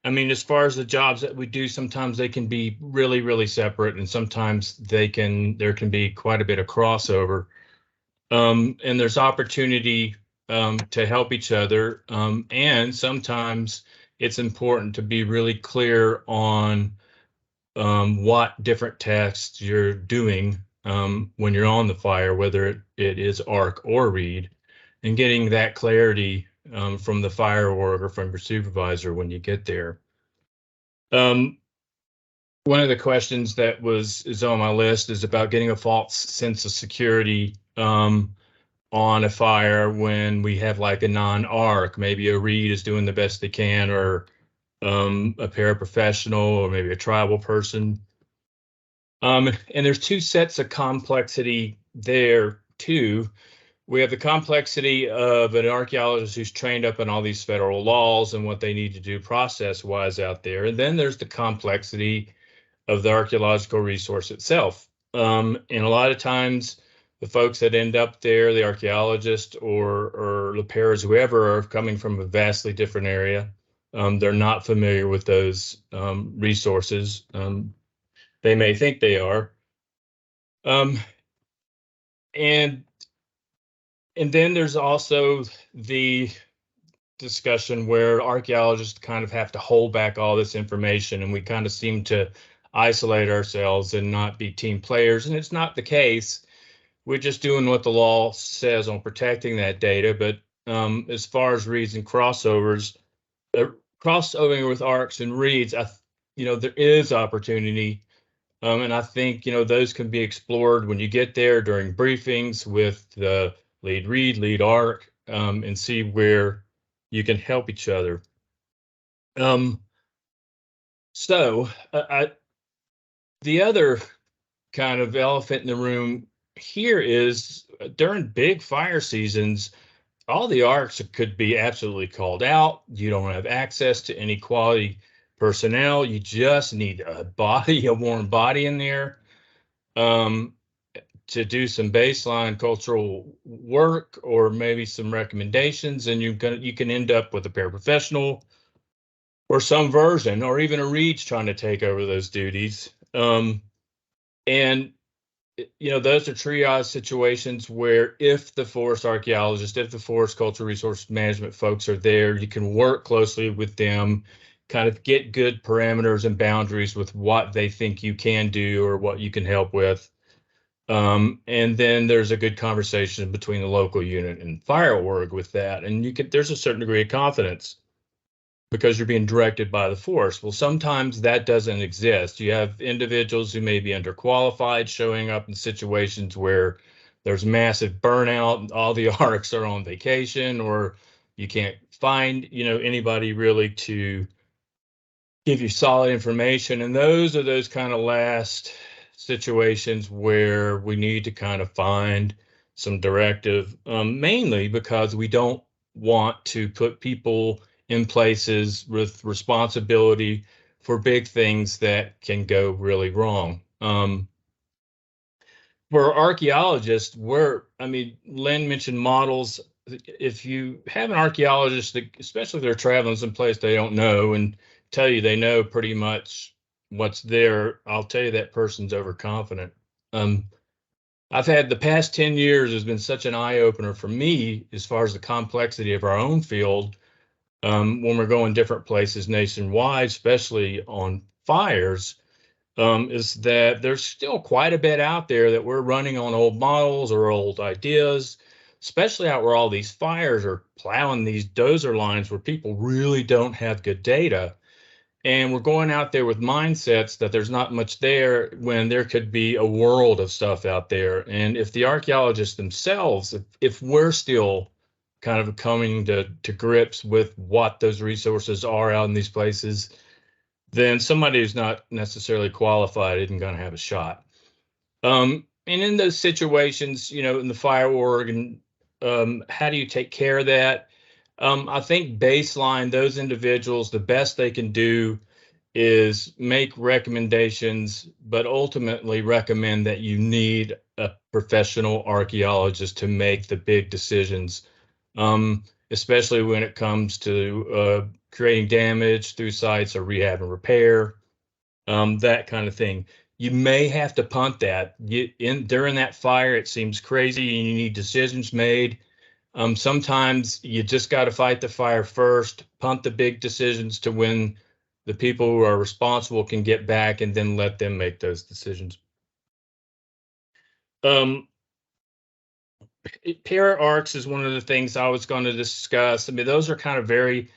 as far as the jobs that we do, sometimes they can be really, really separate, and sometimes there can be quite a bit of crossover. And there's opportunity to help each other. And sometimes it's important to be really clear on what different tasks you're doing when you're on the fire, whether it is ARC or reed, and getting that clarity from the fire org or from your supervisor when you get there. One of the questions that is on my list is about getting a false sense of security on a fire when we have like a non-ARC. Maybe a reed is doing the best they can, or a paraprofessional, or maybe a tribal person. And there's two sets of complexity there too. We have the complexity of an archaeologist who's trained up on all these federal laws and what they need to do process-wise out there. And then there's the complexity of the archaeological resource itself. And a lot of times, the folks that end up there, the archaeologist or the pairs, whoever, are coming from a vastly different area. They're not familiar with those resources. They may think they are. And then there's also the discussion where archaeologists kind of have to hold back all this information, and we kind of seem to isolate ourselves and not be team players. And it's not the case. We're just doing what the law says on protecting that data. But as far as reeds and crossovers, crossovering with ARCs and reeds, there is opportunity. And I think, those can be explored when you get there during briefings with the lead reed, lead ARC, and see where you can help each other. The other kind of elephant in the room here is during big fire seasons, all the ARCs could be absolutely called out. You don't have access to any quality personnel. You just need a warm body in there to do some baseline cultural work or maybe some recommendations, and you can end up with a paraprofessional or some version, or even a reed's trying to take over those duties. And those are triage situations where if the forest archaeologist, if the forest cultural resource management folks are there, you can work closely with them, kind of get good parameters and boundaries with what they think you can do or what you can help with. And then there's a good conversation between the local unit and fire org with that. And there's a certain degree of confidence because you're being directed by the force. Well, sometimes that doesn't exist. You have individuals who may be underqualified showing up in situations where there's massive burnout, all the ARCs are on vacation, or you can't find, anybody really to give you solid information. And those are those kind of last situations where we need to kind of find some directive, mainly because we don't want to put people in places with responsibility for big things that can go really wrong. For archaeologists, Lynn mentioned models. If you have an archaeologist, especially if they're traveling someplace they don't know and tell you they know pretty much what's there, I'll tell you that person's overconfident. I've had the past 10 years has been such an eye opener for me as far as the complexity of our own field. When we're going different places nationwide, especially on fires, is that there's still quite a bit out there that we're running on old models or old ideas, especially out where all these fires are plowing these dozer lines where people really don't have good data. And we're going out there with mindsets that there's not much there when there could be a world of stuff out there. And if the archaeologists themselves, if we're still kind of coming to grips with what those resources are out in these places, then somebody who's not necessarily qualified isn't going to have a shot. And in those situations, in the fire org, and how do you take care of that? I think baseline, those individuals, the best they can do is make recommendations, but ultimately recommend that you need a professional archaeologist to make the big decisions, especially when it comes to creating damage through sites or rehab and repair, that kind of thing. You may have to punt that. During that fire, it seems crazy and you need decisions made. Sometimes you just got to fight the fire first, punt the big decisions to when the people who are responsible can get back, and then let them make those decisions. Para arcs is one of the things I was going to discuss. Those are kind of very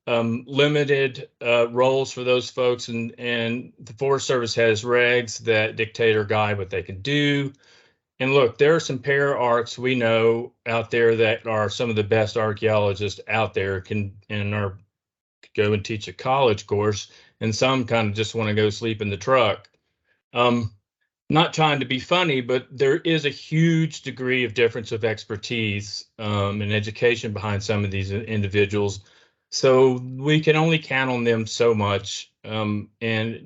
limited roles for those folks, and the Forest Service has regs that dictate or guide what they can do. And look, there are some para arcs we know out there that are some of the best archaeologists out there could go and teach a college course, and some kind of just want to go sleep in the truck. Not trying to be funny, but there is a huge degree of difference of expertise and education behind some of these individuals. So we can only count on them so much. And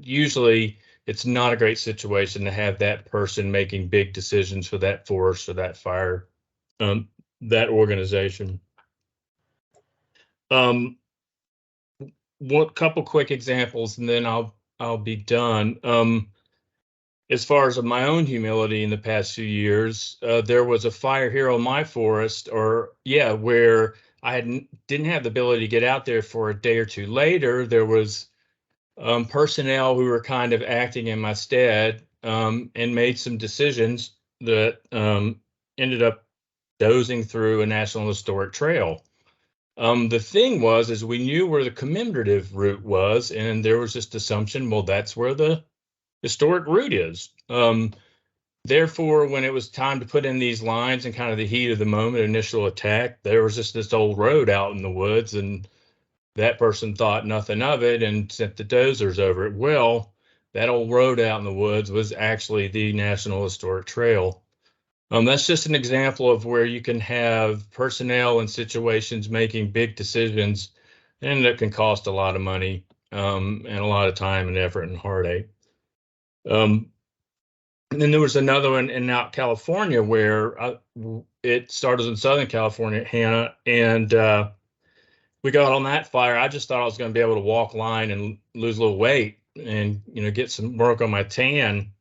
usually it's not a great situation to have that person making big decisions for that forest or that fire, that organization. One couple quick examples, and then I'll be done. As far as my own humility in the past few years, there was a fire here on my forest, where I didn't have the ability to get out there for a day or two later. There was personnel who were kind of acting in my stead, and made some decisions that ended up dozing through a National Historic Trail. The thing was, is we knew where the commemorative route was, and there was this assumption, well, that's where the historic route is. Therefore, when it was time to put in these lines and kind of the heat of the moment, initial attack, there was just this old road out in the woods, and that person thought nothing of it and sent the dozers over it. Well, that old road out in the woods was actually the National Historic Trail. That's just an example of where you can have personnel and situations making big decisions, and that can cost a lot of money, and a lot of time and effort and heartache. And then there was another one in out California where it started in Southern California, Hannah, and we got on that fire, I just thought I was going to be able to walk line and lose a little weight and, get some work on my tan.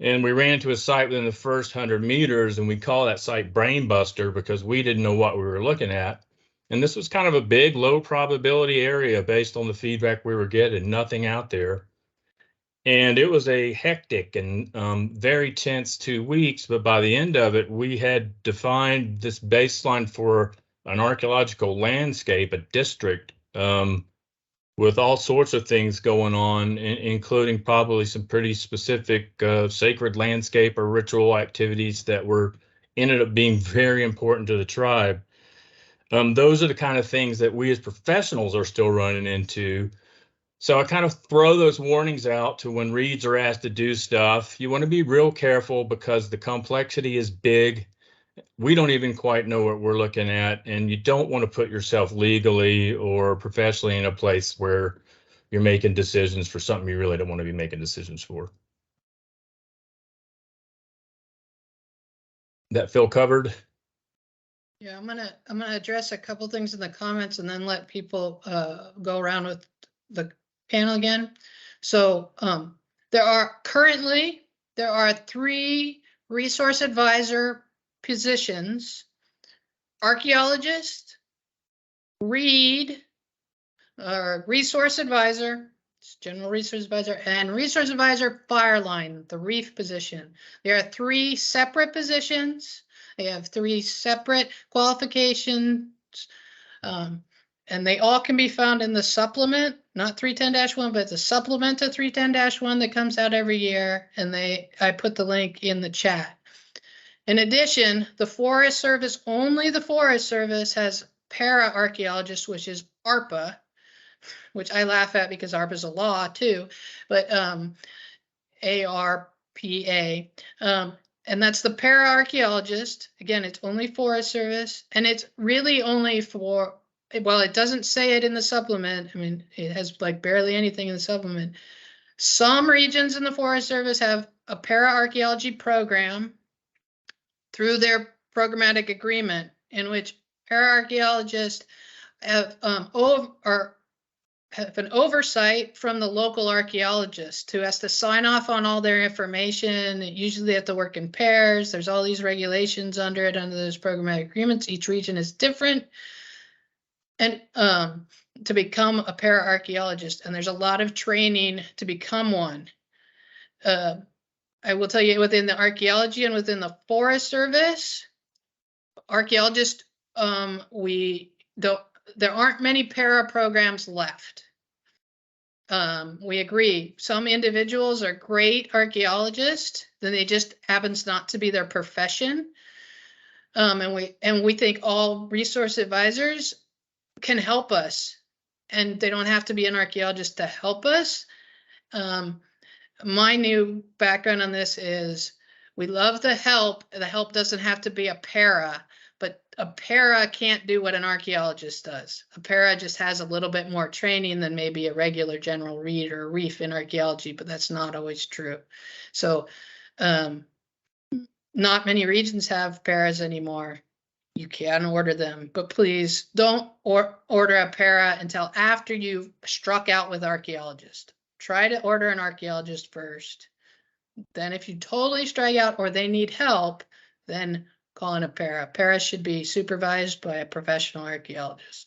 And we ran into a site within the first 100 meters, and we call that site Brain Buster because we didn't know what we were looking at. And this was kind of a big, low probability area based on the feedback we were getting, nothing out there. And it was a hectic and very tense 2 weeks. But by the end of it, we had defined this baseline for an archaeological landscape, a district, with all sorts of things going on, including probably some pretty specific sacred landscape or ritual activities that ended up being very important to the tribe. Those are the kind of things that we as professionals are still running into. So I kind of throw those warnings out to when reads are asked to do stuff. You want to be real careful because the complexity is big. We don't even quite know what we're looking at, and you don't want to put yourself legally or professionally in a place where you're making decisions for something you really don't want to be making decisions for. That Phil covered? Yeah, I'm gonna address a couple things in the comments and then let people go around with the panel again. So there are 3 resource advisor positions: archaeologist, read, resource advisor, general resource advisor, and resource advisor fireline, the reef position. There are 3 separate positions. They have 3 separate qualifications, and they all can be found in the supplement, not 310-1, but the supplement to 310-1 that comes out every year. And I put the link in the chat. In addition, the Forest Service, only the Forest Service has para-archaeologist, which is ARPA, which I laugh at because ARPA is a law too, but ARPA. And that's the para-archaeologist. Again, it's only Forest Service, and it's really only for, well, it doesn't say it in the supplement. I mean, it has like barely anything in the supplement. Some regions in the Forest Service have a para-archaeology program through their programmatic agreement, in which para-archaeologists have an oversight from the local archaeologist who has to sign off on all their information. Usually they have to work in pairs. There's all these regulations under those programmatic agreements. Each region is different. And to become a para-archaeologist, and there's a lot of training to become one. I will tell you, within the archaeology and within the Forest Service, archaeologists, there aren't many para programs left. We agree. Some individuals are great archaeologists, then they just happens not to be their profession. And we think all resource advisors can help us, and they don't have to be an archaeologist to help us. My new background on this is we love the help. The help doesn't have to be a para, but a para can't do what an archaeologist does. A para just has a little bit more training than maybe a regular general read or reef in archaeology, but that's not always true. So not many regions have paras anymore. You can order them, but please don't order a para until after you've struck out with archaeologist. Try to order an archaeologist first. Then if you totally strike out or they need help, then call in a para. Para should be supervised by a professional archaeologist.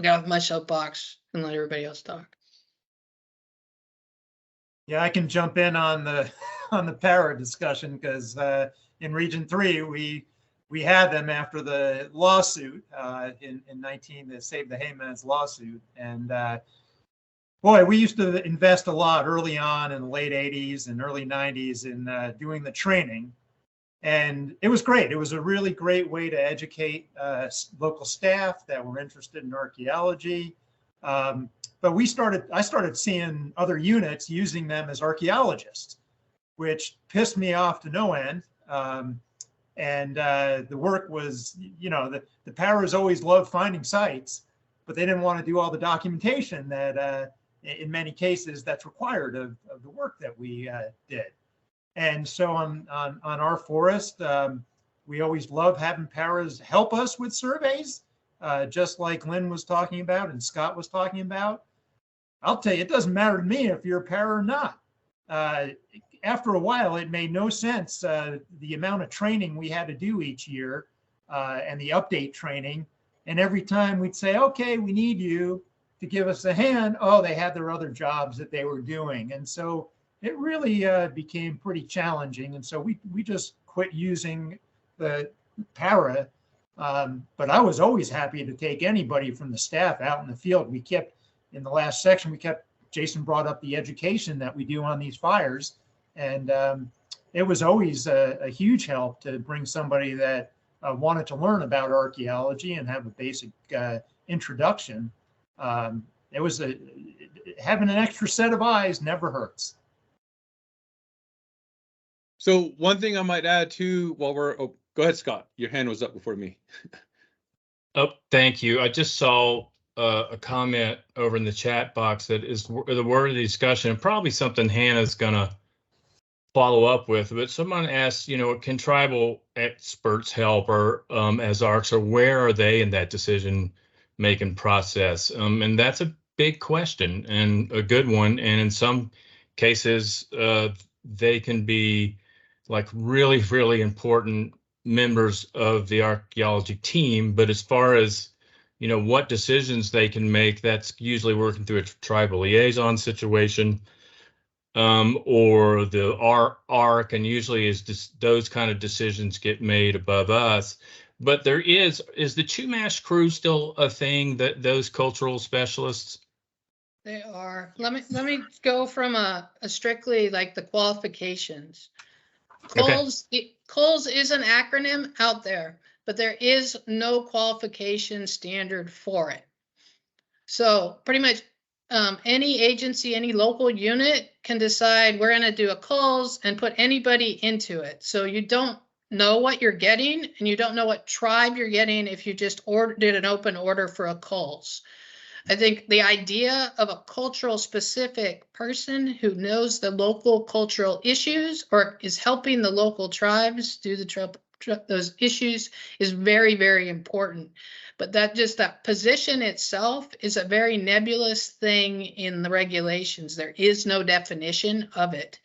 I got off my soapbox and let everybody else talk. Yeah, I can jump in on the para discussion because in Region 3 we had them after the lawsuit in 19, the Save the Hayman's lawsuit, and boy, we used to invest a lot early on in the late 80s and early 90s in doing the training. And it was great. It was a really great way to educate local staff that were interested in archaeology. But I started seeing other units using them as archaeologists, which pissed me off to no end. The work was, the paras always loved finding sites, but they didn't want to do all the documentation that in many cases that's required of the work that we did. And so on our forest, we always love having paras help us with surveys, just like Lynn was talking about and Scott was talking about, I'll tell you, it doesn't matter to me if you're a para or not. After a while, it made no sense, the amount of training we had to do each year and the update training. And every time we'd say, okay, we need you to give us a hand, oh, they had their other jobs that they were doing. And so it really became pretty challenging. And so we just quit using the para. But I was always happy to take anybody from the staff out in the field. We kept, in the last section, Jason brought up the education that we do on these fires. And it was always a huge help to bring somebody that wanted to learn about archaeology and have a basic introduction. It was having an extra set of eyes never hurts. So one thing I might add too, while go ahead, Scott. Your hand was up before me. Oh, thank you. I just saw a comment over in the chat box that is the word of the discussion, and probably something Hannah's gonna follow up with. But someone asked, can tribal experts help, or as ARCs, or where are they in that decision-making process? And that's a big question and a good one. And in some cases, they can be like really, really important members of the archaeology team. But as far as what decisions they can make, that's usually working through a tribal liaison situation, or the ARC, and usually those kind of decisions get made above us. But there is the Chumash crew still a thing, that those cultural specialists? They are. Let me go from a strictly like the qualifications. COLS is an acronym out there, but there is no qualification standard for it. So pretty much any agency, any local unit can decide we're going to do a COLS and put anybody into it. So you don't know what you're getting, and you don't know what tribe you're getting if you just did an open order for a COLS. I think the idea of a cultural specific person who knows the local cultural issues or is helping the local tribes do those issues is very, very important. But that position itself is a very nebulous thing in the regulations. There is no definition of it.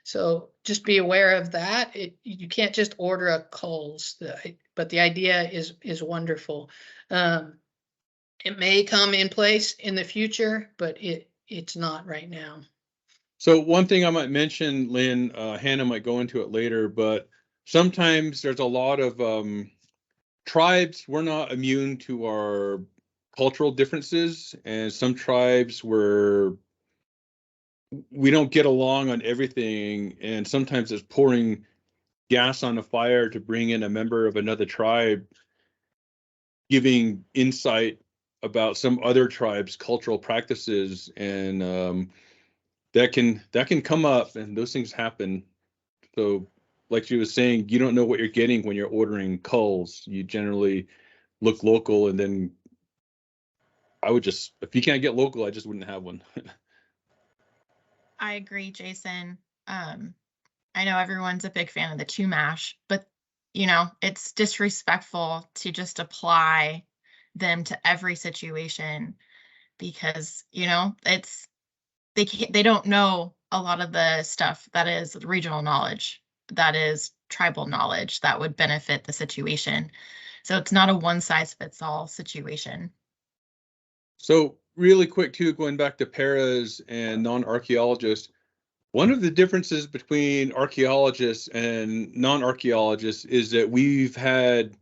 So just be aware of that. You can't just order a COLS, but the idea is wonderful. It may come in place in the future, but it's not right now. So one thing I might mention, Lynn, Hannah might go into it later, but sometimes there's a lot of tribes, we're not immune to our cultural differences, and some tribes we don't get along on everything, and sometimes it's pouring gas on a fire to bring in a member of another tribe, giving insight about some other tribe's cultural practices, and that can come up, and those things happen. So like she was saying, you don't know what you're getting when you're ordering culls. You generally look local, and then if you can't get local, I just wouldn't have one. I agree, Jason. I know everyone's a big fan of the Chumash, but it's disrespectful to just apply them to every situation, because they don't know a lot of the stuff that is regional knowledge, that is tribal knowledge that would benefit the situation. So it's not a one size fits all situation. So really quick too, going back to paras and non-archaeologists, one of the differences between archaeologists and non-archaeologists is that we've had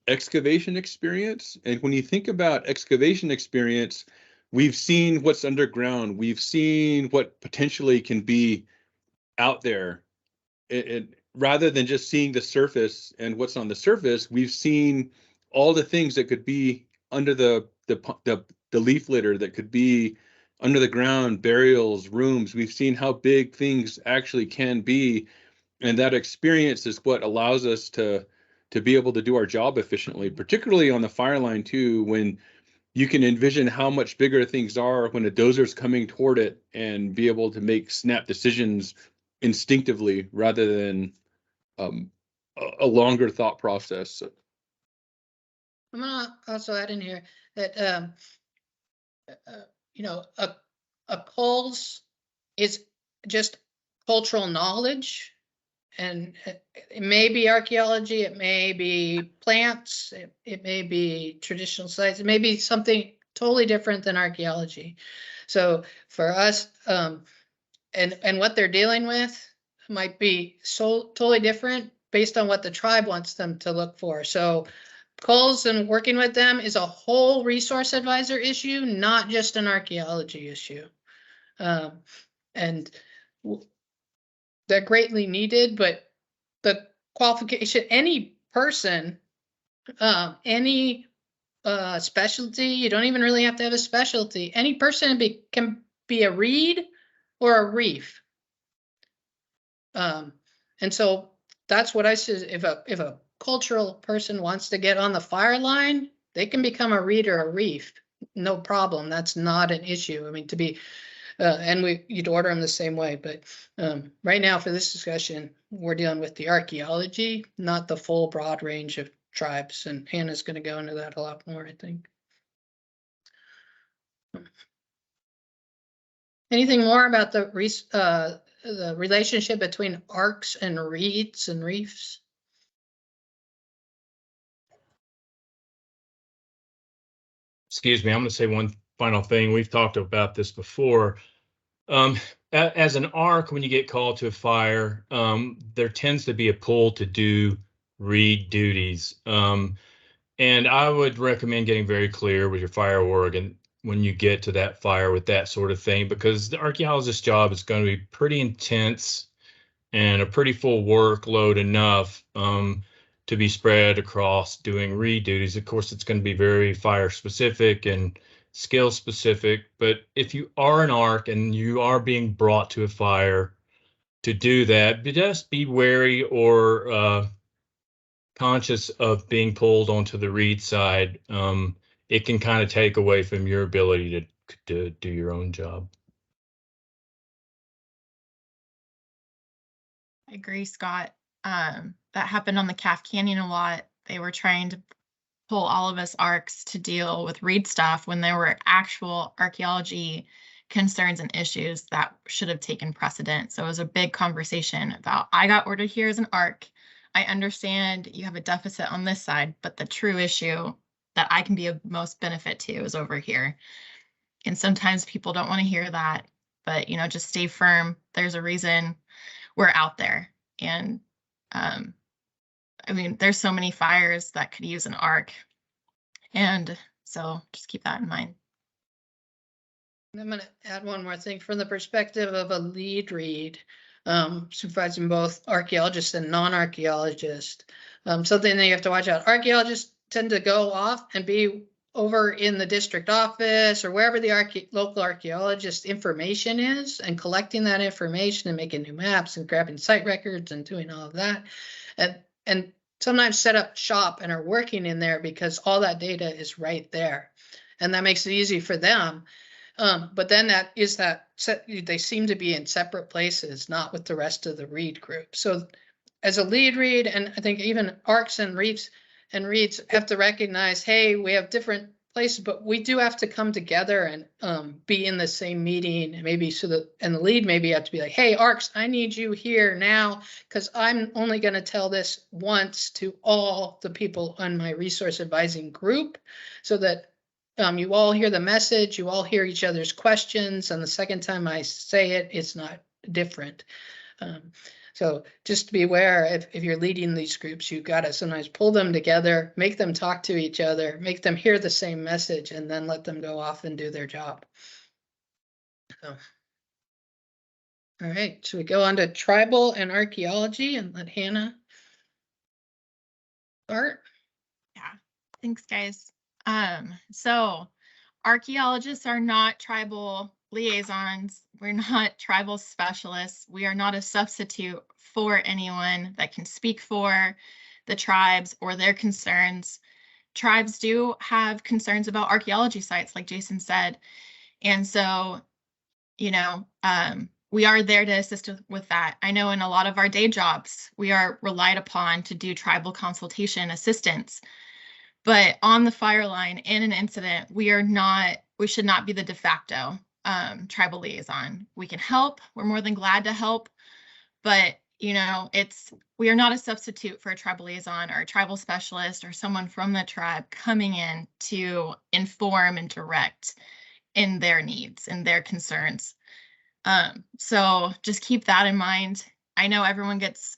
excavation experience. And when you think about excavation experience, we've seen what's underground. We've seen what potentially can be out there. Rather than just seeing the surface and what's on the surface, we've seen all the things that could be under the leaf litter, that could be under the ground, burials, rooms. We've seen how big things actually can be. And that experience is what allows us to be able to do our job efficiently, particularly on the fire line too, when you can envision how much bigger things are when a dozer's coming toward it, and be able to make snap decisions instinctively rather than a longer thought process. I'm gonna also add in here that, you know, a Coles is just cultural knowledge. And it may be archaeology, it may be plants, it may be traditional sites, it may be something totally different than archaeology. So for us, and what they're dealing with might be so totally different based on what the tribe wants them to look for. So Coles and working with them is a whole resource advisor issue, not just an archaeology issue. And they're greatly needed, but the qualification, any person, any specialty, you don't even really have to have a specialty. Any person can be a reed or a reef. And so that's what I said. If a cultural person wants to get on the fire line, they can become a reed or a reef. No problem. That's not an issue. I mean, to be, and you'd order them the same way. But right now for this discussion, we're dealing with the archaeology, not the full broad range of tribes. And Hannah's going to go into that a lot more, I think. Anything more about the relationship between arcs and reeds and reefs? Excuse me, I'm going to say one final thing. We've talked about this before. As an arc, when you get called to a fire, there tends to be a pull to do reed duties. And I would recommend getting very clear with your fire org when you get to that fire with that sort of thing, because the archaeologist's job is going to be pretty intense and a pretty full workload enough to be spread across doing reed duties. Of course, it's going to be very fire specific and skill specific, but if you are an arc and you are being brought to a fire to do that, just be wary or conscious of being pulled onto the reed side. It can kind of take away from your ability to do your own job. I agree, Scott. That happened on the Calf Canyon a lot. They were trying to pull all of us arcs to deal with reed stuff when there were actual archaeology concerns and issues that should have taken precedent. So it was a big conversation about, I got ordered here as an arc. I understand you have a deficit on this side, but the true issue that I can be of most benefit to is over here. And sometimes people don't want to hear that, but you know, just stay firm. There's a reason we're out there. And I mean, there's so many fires that could use an arc. And so just keep that in mind. I'm going to add one more thing from the perspective of a lead reed, supervising both archaeologists and non-archaeologists. Something that you have to watch out. Archaeologists tend to go off and be over in the district office or wherever the local archaeologist information is, and collecting that information and making new maps and grabbing site records and doing all of that. And sometimes set up shop and are working in there because all that data is right there. And that makes it easy for them. But then they seem to be in separate places, not with the rest of the reed group. So as a lead reed, and I think even arcs and reefs and reeds have to recognize, hey, we have different places, but we do have to come together and be in the same meeting. And maybe and the lead maybe have to be like, hey, arcs, I need you here now, because I'm only going to tell this once to all the people on my resource advising group, so that you all hear the message, you all hear each other's questions, and the second time I say it, it's not different. So just be aware, if you're leading these groups, you've got to sometimes pull them together, make them talk to each other, make them hear the same message, and then let them go off and do their job. So, all right, so we go on to tribal and archaeology and let Hannah start. Yeah, thanks, guys. So archaeologists are not tribal liaisons. We're not tribal specialists. We are not a substitute for anyone that can speak for the tribes or their concerns. Tribes do have concerns about archaeology sites, like Jason said. And so, you know, we are there to assist with that. I know in a lot of our day jobs, we are relied upon to do tribal consultation assistance. But on the fire line in an incident, we should not be the de facto tribal liaison. We can help. We're more than glad to help. But, you know, we are not a substitute for a tribal liaison or a tribal specialist or someone from the tribe coming in to inform and direct in their needs and their concerns. So just keep that in mind. I know everyone gets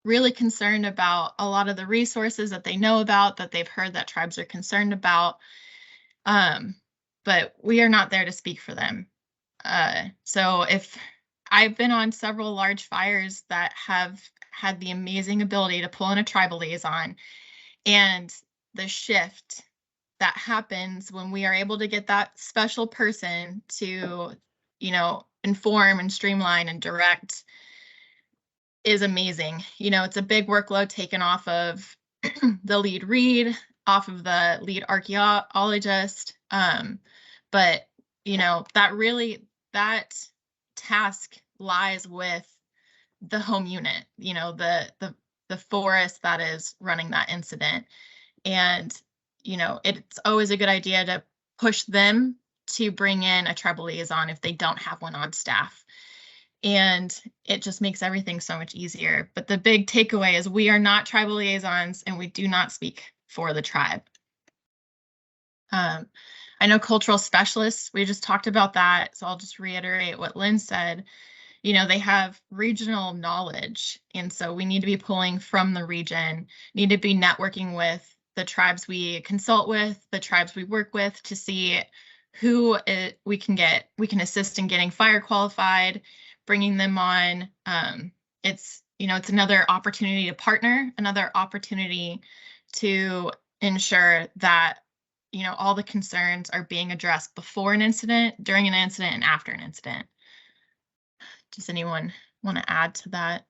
really concerned about a lot of the resources that they know about, that they've heard that tribes are concerned about. But we are not there to speak for them. So if I've been on several large fires that have had the amazing ability to pull in a tribal liaison, and the shift that happens when we are able to get that special person to, you know, inform and streamline and direct is amazing. You know, it's a big workload taken off of the lead read, off of the lead archaeologist. But, you know, that task lies with the home unit, you know, the forest that is running that incident. And, you know, it's always a good idea to push them to bring in a tribal liaison if they don't have one on staff. And it just makes everything so much easier. But the big takeaway is we are not tribal liaisons and we do not speak for the tribe. I know cultural specialists, we just talked about that. So I'll just reiterate what Lynn said. You know, they have regional knowledge. And so we need to be pulling from the region, need to be networking with the tribes we consult with, the tribes we work with, to see who we can assist in getting fire qualified, bringing them on. It's, you know, it's another opportunity to partner, another opportunity to ensure that, you know, all the concerns are being addressed before an incident, during an incident, and after an incident. Does anyone want to add to that?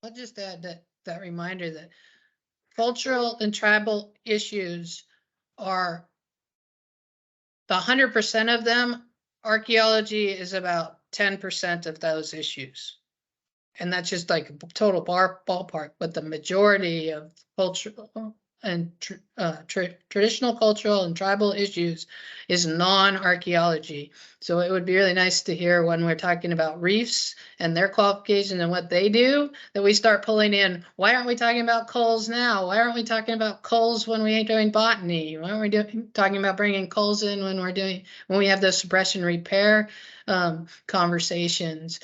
I'll just add that reminder that cultural and tribal issues are the 100% of them. Archaeology is about 10% of those issues. And that's just like a total ballpark, but the majority of cultural and traditional cultural and tribal issues is non-archaeology. So it would be really nice to hear when we're talking about reefs and their qualifications and what they do, that we start pulling in, why aren't we talking about coals now? Why aren't we talking about coals when we ain't doing botany? Why aren't we talking about bringing coals in when we have those suppression repair conversations?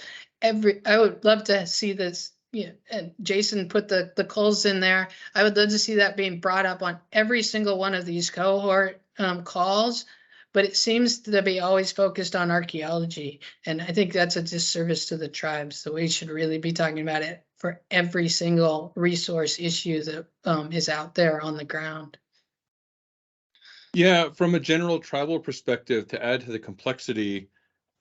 I would love to see this, you know, and Jason put the coals in there. I would love to see that being brought up on every single one of these cohort calls, but it seems to be always focused on archaeology. And I think that's a disservice to the tribes. So we should really be talking about it for every single resource issue that is out there on the ground. Yeah, from a general tribal perspective, to add to the complexity,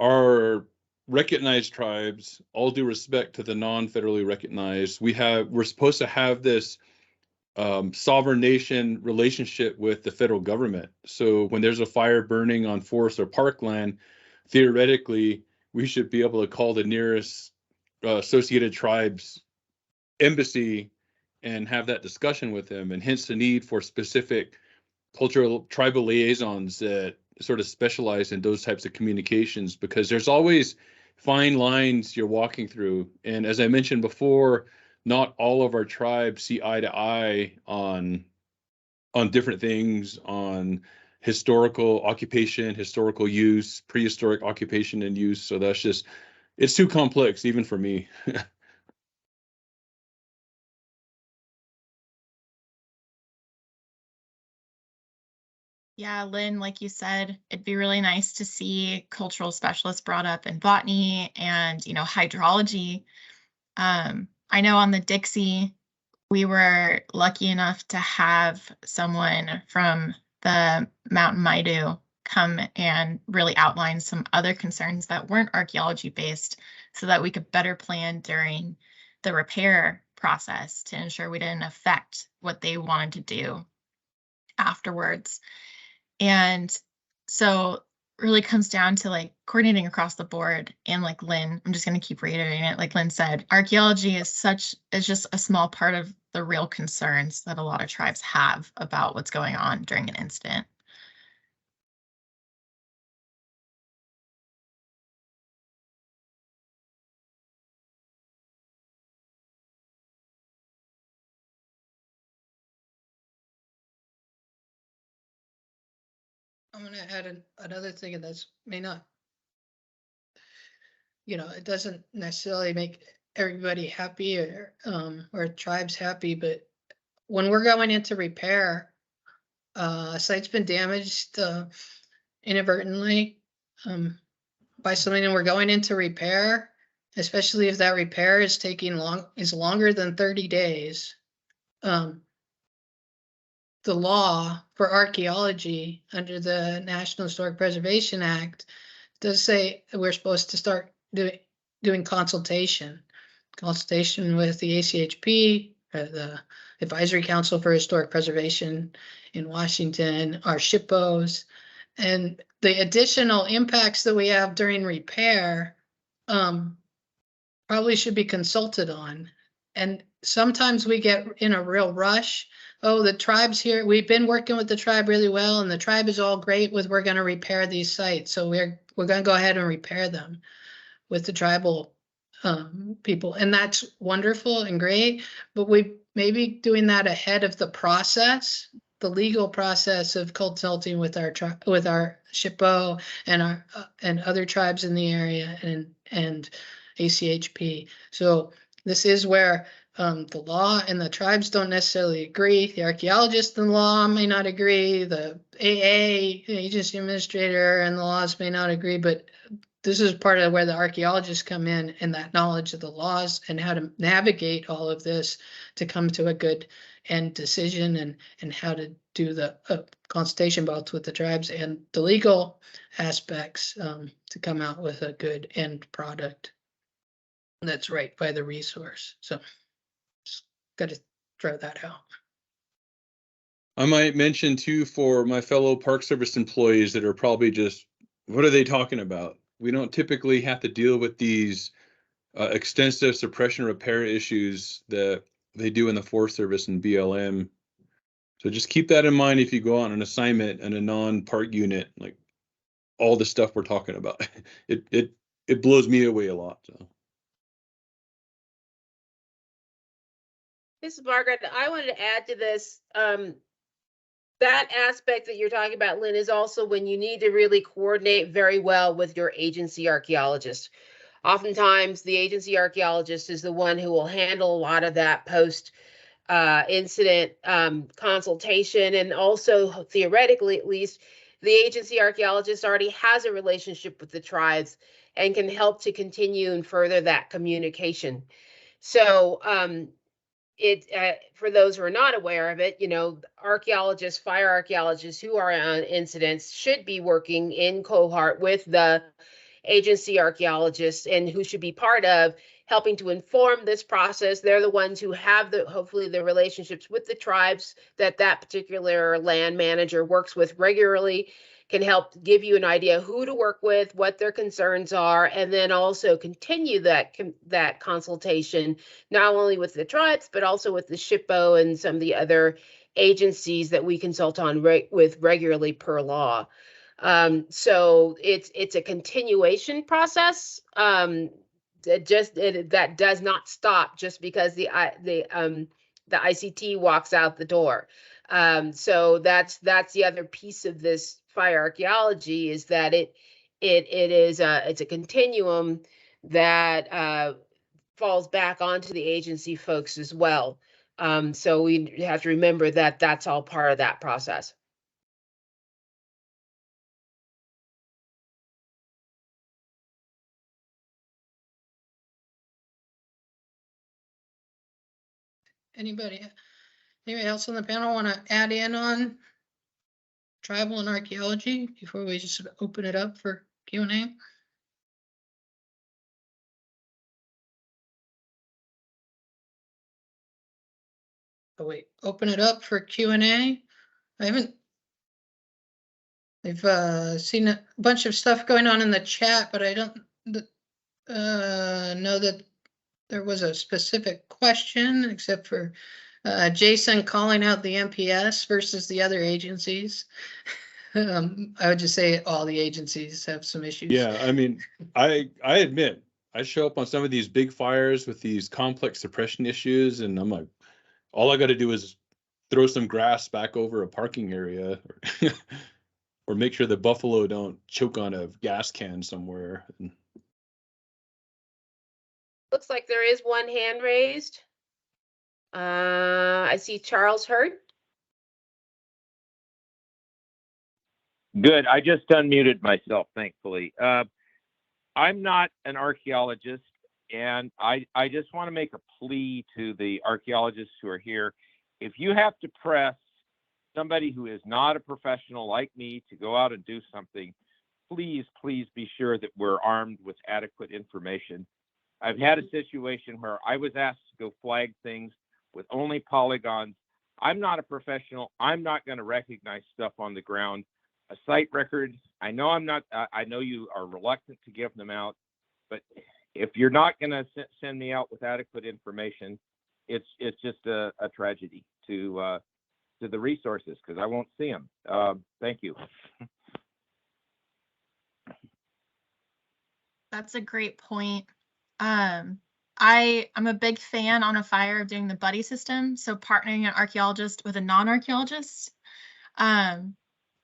our recognized tribes, all due respect to the non-federally recognized, we're supposed to have this sovereign nation relationship with the federal government. So when there's a fire burning on forest or parkland, theoretically, we should be able to call the nearest associated tribes embassy and have that discussion with them, and hence the need for specific cultural tribal liaisons that sort of specialize in those types of communications, because there's always fine lines you're walking through. And as I mentioned before, not all of our tribes see eye to eye on different things, on historical occupation, historical use, prehistoric occupation and use. So that's just, it's too complex even for me. Yeah, Lynn, like you said, it'd be really nice to see cultural specialists brought up in botany and, you know, hydrology. I know on the Dixie, we were lucky enough to have someone from the Mountain Maidu come and really outline some other concerns that weren't archaeology based, so that we could better plan during the repair process to ensure we didn't affect what they wanted to do afterwards. And so really comes down to like coordinating across the board. And like Lynn, I'm just going to keep reiterating it. Like Lynn said, archaeology is just a small part of the real concerns that a lot of tribes have about what's going on during an incident. I'm gonna add another thing, and that's may not, it doesn't necessarily make everybody happy or tribes happy, but when we're going into repair, a site's been damaged inadvertently by something, and we're going into repair, especially if that repair is longer than 30 days. The law for archaeology under the National Historic Preservation Act does say that we're supposed to start doing consultation with the ACHP, the Advisory Council for Historic Preservation in Washington, our SHPOs, and the additional impacts that we have during repair probably should be consulted on. And sometimes we get in a real rush. Oh, the tribe's here. We've been working with the tribe really well, and the tribe is all great with we're going to repair these sites. So we're going to go ahead and repair them with the tribal people, and that's wonderful and great. But we maybe doing that ahead of the process, the legal process of consulting with our SHPO and other tribes in the area and ACHP. So this is where the law and the tribes don't necessarily agree. The archaeologist and the law may not agree. The AA, the agency administrator, and the laws may not agree. But this is part of where the archaeologists come in, and that knowledge of the laws and how to navigate all of this to come to a good end decision, and how to do the consultation both with the tribes and the legal aspects to come out with a good end product that's right by the resource. So just got to throw that out. I might mention too, for my fellow Park Service employees that are probably just, what are they talking about? We don't typically have to deal with these extensive suppression repair issues that they do in the Forest Service and BLM. So just keep that in mind if you go on an assignment in a non-park unit, like all the stuff we're talking about. It blows me away a lot. So. This is Margaret. I wanted to add to this. That aspect that you're talking about, Lynn, is also when you need to really coordinate very well with your agency archaeologist. Oftentimes, the agency archaeologist is the one who will handle a lot of that post incident consultation, and also theoretically, at least, the agency archaeologist already has a relationship with the tribes and can help to continue and further that communication. So for those who are not aware of it, archaeologists, fire archaeologists who are on incidents should be working in cohort with the agency archaeologists, and who should be part of helping to inform this process. They're the ones who have hopefully the relationships with the tribes that particular land manager works with regularly, can help give you an idea who to work with, what their concerns are, and then also continue that consultation, not only with the tribes, but also with the SHPO and some of the other agencies that we consult on with regularly per law. So it's a continuation process that does not stop just because the ICT walks out the door. So that's the other piece of this fire archaeology, is that it's a continuum that falls back onto the agency folks as well. So we have to remember that that's all part of that process. Anybody else on the panel want to add in on tribal and archaeology before we just open it up for Q&A? Oh wait, open it up for Q&A. I haven't I've seen a bunch of stuff going on in the chat, but I don't know that there was a specific question, except for Jason calling out the MPS versus the other agencies. I would just say all the agencies have some issues. Yeah, I mean, I admit I show up on some of these big fires with these complex suppression issues, and I'm like, all I got to do is throw some grass back over a parking area, or make sure the buffalo don't choke on a gas can somewhere. Looks like there is one hand raised. I see Charles Hurd. Good. I just unmuted myself, thankfully. I'm not an archaeologist, and I just want to make a plea to the archaeologists who are here. If you have to press somebody who is not a professional like me to go out and do something, please be sure that we're armed with adequate information. I've had a situation where I was asked to go flag things with only polygons. I'm not a professional. I'm not going to recognize stuff on the ground. A site record, I know I'm not, I know you are reluctant to give them out, but if you're not going to send me out with adequate information, it's just a tragedy to the resources, because I won't see them. Thank you. That's a great point. I'm a big fan on a fire of doing the buddy system, so partnering an archaeologist with a non-archaeologist.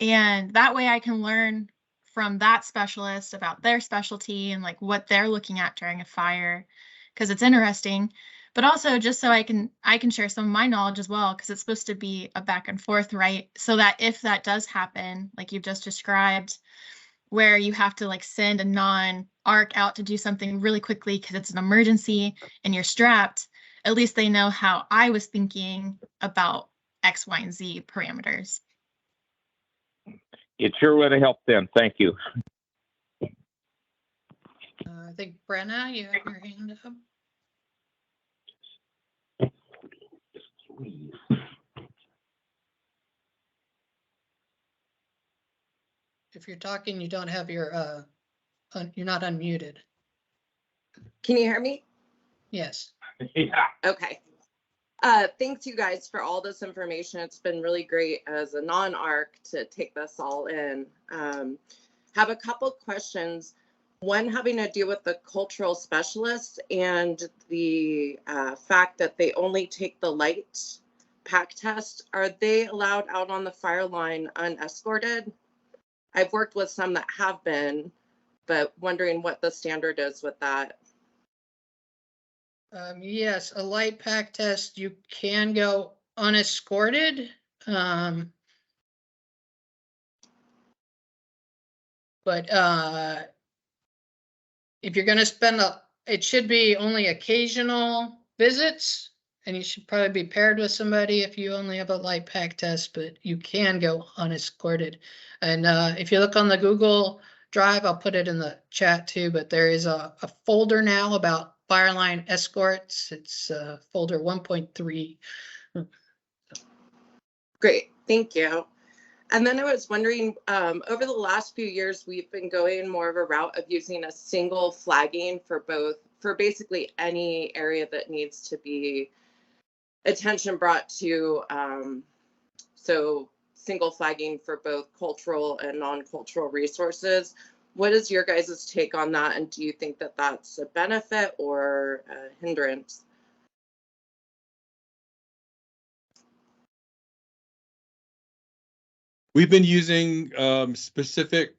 And that way I can learn from that specialist about their specialty and like what they're looking at during a fire, because it's interesting, but also just so I can share some of my knowledge as well, because it's supposed to be a back and forth, right? So that if that does happen, like you've just described, where you have to like send a non-arc out to do something really quickly because it's an emergency and you're strapped, at least they know how I was thinking about X, Y, and Z parameters. It sure would have helped them. Thank you. I think Brenna, you have your hand up. If you're talking, you don't have your, you're not unmuted. Can you hear me? Yes. Yeah. Okay. Thanks you guys for all this information. It's been really great as a non-ARC to take this all in. Have a couple questions. One having to do with the cultural specialists and the fact that they only take the light pack test. Are they allowed out on the fire line unescorted? I've worked with some that have been, but wondering what the standard is with that. Yes, a light pack test, you can go unescorted. But if you're going to spend it should be only occasional visits, and you should probably be paired with somebody if you only have a light pack test, but you can go unescorted. And if you look on the Google Drive, I'll put it in the chat too, but there is a folder now about fireline escorts. It's folder 1.3. Great, thank you. And then I was wondering, over the last few years, we've been going more of a route of using a single flagging for basically any area that needs to be attention brought to. So single flagging for both cultural and non-cultural resources. What is your guys' take on that? And do you think that that's a benefit or a hindrance? We've been using specific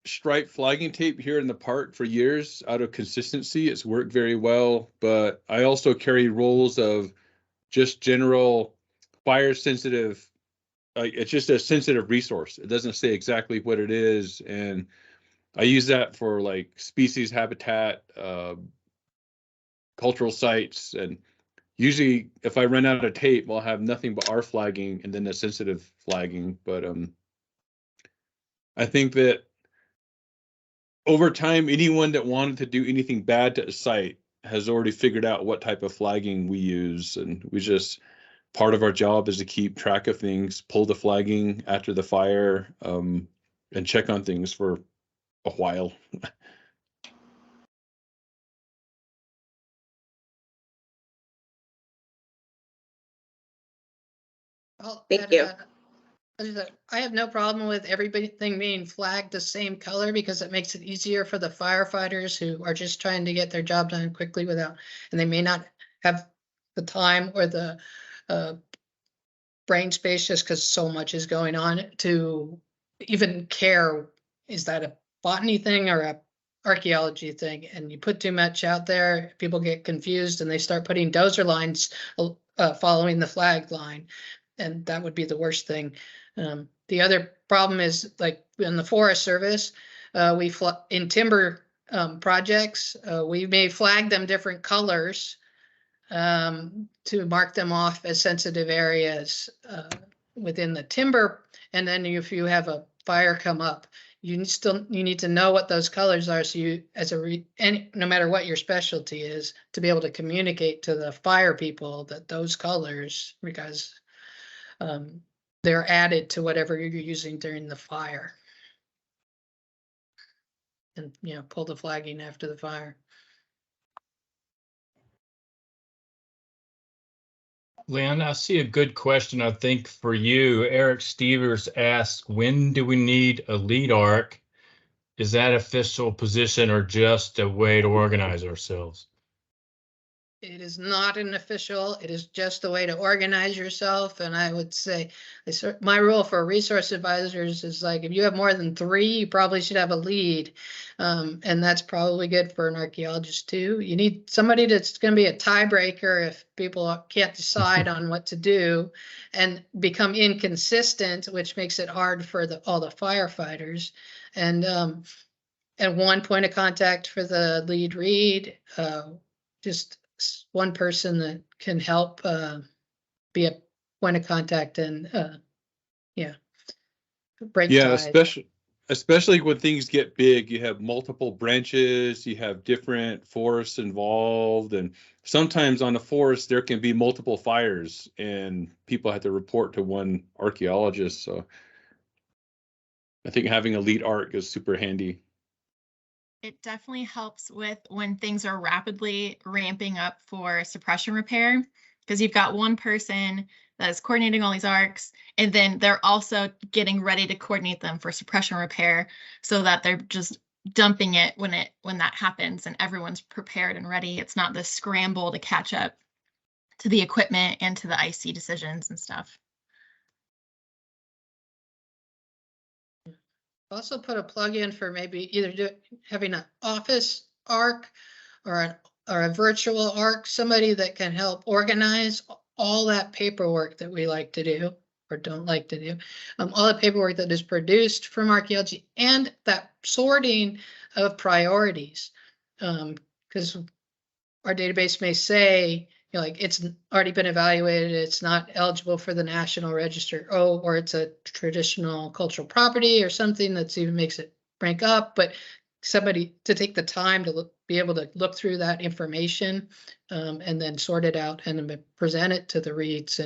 stripe flagging tape here in the park for years out of consistency. It's worked very well, but I also carry rolls of just general fire sensitive. It's just a sensitive resource. It doesn't say exactly what it is, and I use that for like species habitat, cultural sites, and usually if I run out of tape, I'll have nothing but R flagging and then a sensitive flagging. But I think that over time, anyone that wanted to do anything bad to a site has already figured out what type of flagging we use, and we just, part of our job is to keep track of things, pull the flagging after the fire. and check on things for a while. Thank you. I have no problem with everything being flagged the same color because it makes it easier for the firefighters who are just trying to get their job done quickly without, and they may not have the time or the brain space just because so much is going on to even care, is that a botany thing or a archaeology thing? And you put too much out there, people get confused and they start putting dozer lines following the flag line. And that would be the worst thing. The other problem is like in the Forest Service, in timber projects, we may flag them different colors to mark them off as sensitive areas within the timber. And then if you have a fire come up, you need to know what those colors are. So you, no matter what your specialty is, to be able to communicate to the fire people that those colors, because they're added to whatever you're using during the fire. And, pull the flagging after the fire. Leon, I see a good question, I think, for you. Eric Stevers asks, when do we need a lead arc? Is that official position or just a way to organize ourselves? It is not an official, it is just a way to organize yourself. And I would say, my rule for resource advisors is like, if you have more than 3, you probably should have a lead. And that's probably good for an archaeologist too. You need somebody that's going to be a tiebreaker if people can't decide on what to do and become inconsistent, which makes it hard for all the firefighters. And one point of contact for the lead read, just one person that can help be a point of contact and break ties. Especially when things get big, you have multiple branches, you have different forests involved, and sometimes on a forest there can be multiple fires and people have to report to one archaeologist. So I think having a lead arc is super handy. It definitely helps with when things are rapidly ramping up for suppression repair, because you've got one person that is coordinating all these arcs, and then they're also getting ready to coordinate them for suppression repair, so that they're just dumping it when that happens and everyone's prepared and ready. It's not this scramble to catch up to the equipment and to the IC decisions and stuff. Also put a plug in for maybe either having an office arc or a virtual arc, somebody that can help organize all that paperwork that we like to do or don't like to do, all the paperwork that is produced from archaeology and that sorting of priorities. Because our database may say, like it's already been evaluated, it's not eligible for the National Register, or it's a traditional cultural property or something that's even makes it rank up, but somebody to take the time to be able to look through that information and then sort it out and then present it to the reads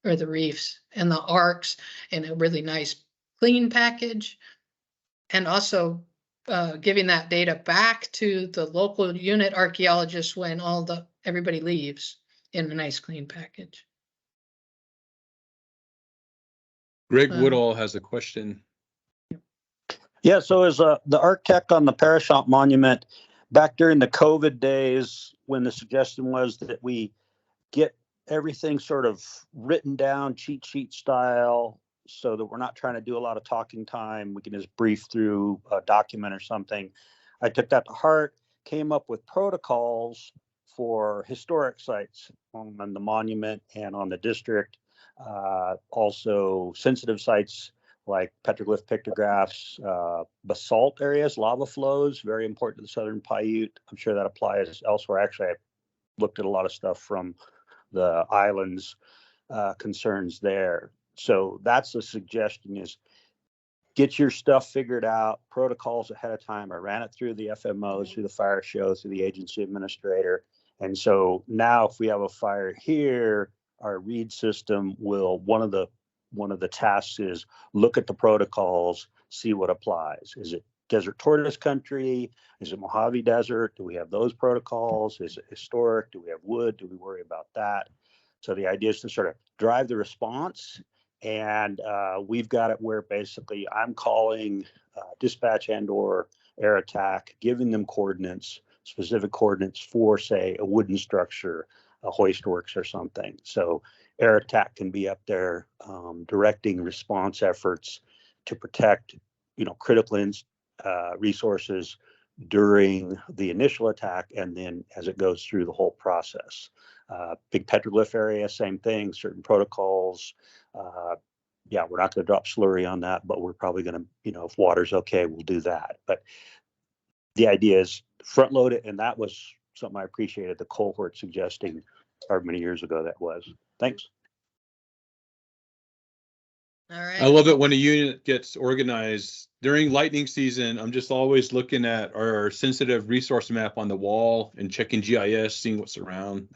or the reefs and the arcs in a really nice clean package, and also giving that data back to the local unit archaeologists when everybody leaves in a nice clean package. Greg Woodall has a question. Yeah, so as the architect on the Parashant Monument, back during the COVID days, when the suggestion was that we get everything sort of written down cheat sheet style, so that we're not trying to do a lot of talking time, we can just brief through a document or something. I took that to heart, came up with protocols for historic sites on the monument and on the district, also sensitive sites like petroglyph pictographs, basalt areas, lava flows, very important to the Southern Paiute. I'm sure that applies elsewhere. Actually, I looked at a lot of stuff from the islands concerns there. So that's the suggestion, is get your stuff figured out, protocols ahead of time. I ran it through the FMOs, through the fire show, through the agency administrator. And so now if we have a fire here, our read system will, one of the tasks is look at the protocols, see what applies. Is it desert tortoise country? Is it Mojave Desert? Do we have those protocols? Is it historic? Do we have wood? Do we worry about that? So the idea is to sort of drive the response. And we've got it where basically I'm calling dispatch and/or air attack, giving them coordinates, specific coordinates for, say, a wooden structure, a hoist works or something. So air attack can be up there directing response efforts to protect, critical resources during the initial attack and then as it goes through the whole process. Big petroglyph area, same thing, certain protocols. Yeah, we're not going to drop slurry on that, but we're probably going to, if water's okay, we'll do that. But the idea is front load it, and that was something I appreciated the cohort suggesting however many years ago that was. Thanks. All right. I love it when a unit gets organized during lightning season. I'm just always looking at our sensitive resource map on the wall and checking GIS, seeing what's around.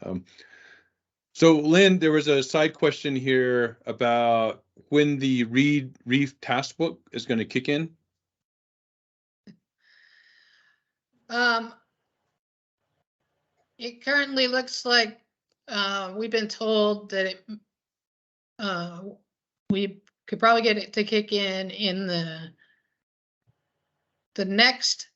So Lynn, there was a side question here about when the Reed Reef task book is going to kick in. It currently looks like we've been told that we could probably get it to kick in the next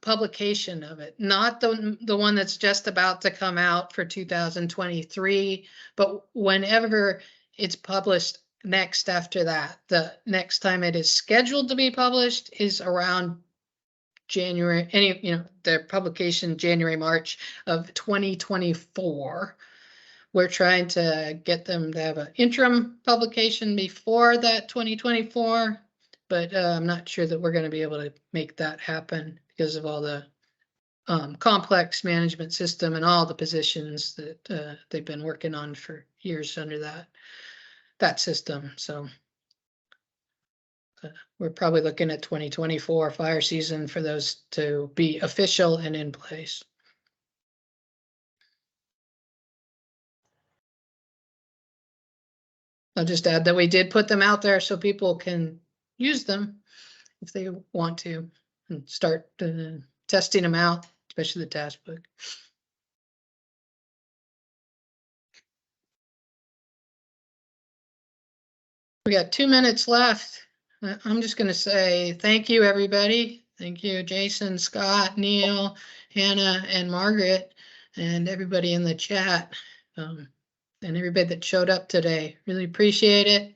publication of it, not the one that's just about to come out for 2023, but whenever it's published next after that. The next time it is scheduled to be published is around January, their publication January, March of 2024. We're trying to get them to have an interim publication before that 2024, but I'm not sure that we're going to be able to make that happen because of all the complex management system and all the positions that they've been working on for years under that system. So we're probably looking at 2024 fire season for those to be official and in place. I'll just add that we did put them out there so people can use them if they want to and start testing them out, especially the task book. We got 2 minutes left. I'm just going to say thank you, everybody. Thank you, Jason, Scott, Neil, Hannah, and Margaret, and everybody in the chat. And everybody that showed up today. Really appreciate it.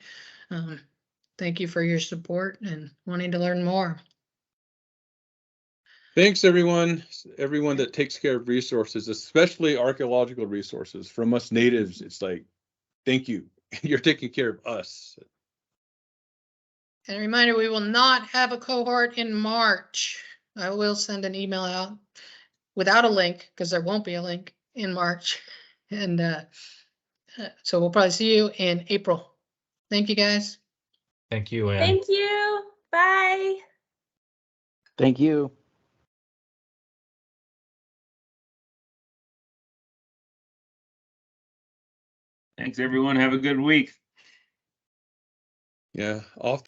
Thank you for your support and wanting to learn more. Thanks, everyone that takes care of resources, especially archaeological resources. From us natives, it's like, thank you. You're taking care of us. And a reminder, we will not have a cohort in March. I will send an email out without a link because there won't be a link in March. And so we'll probably see you in April. Thank you, guys. Thank you, Ann. Thank you. Bye. Thank you. Thanks, everyone. Have a good week. Yeah, off.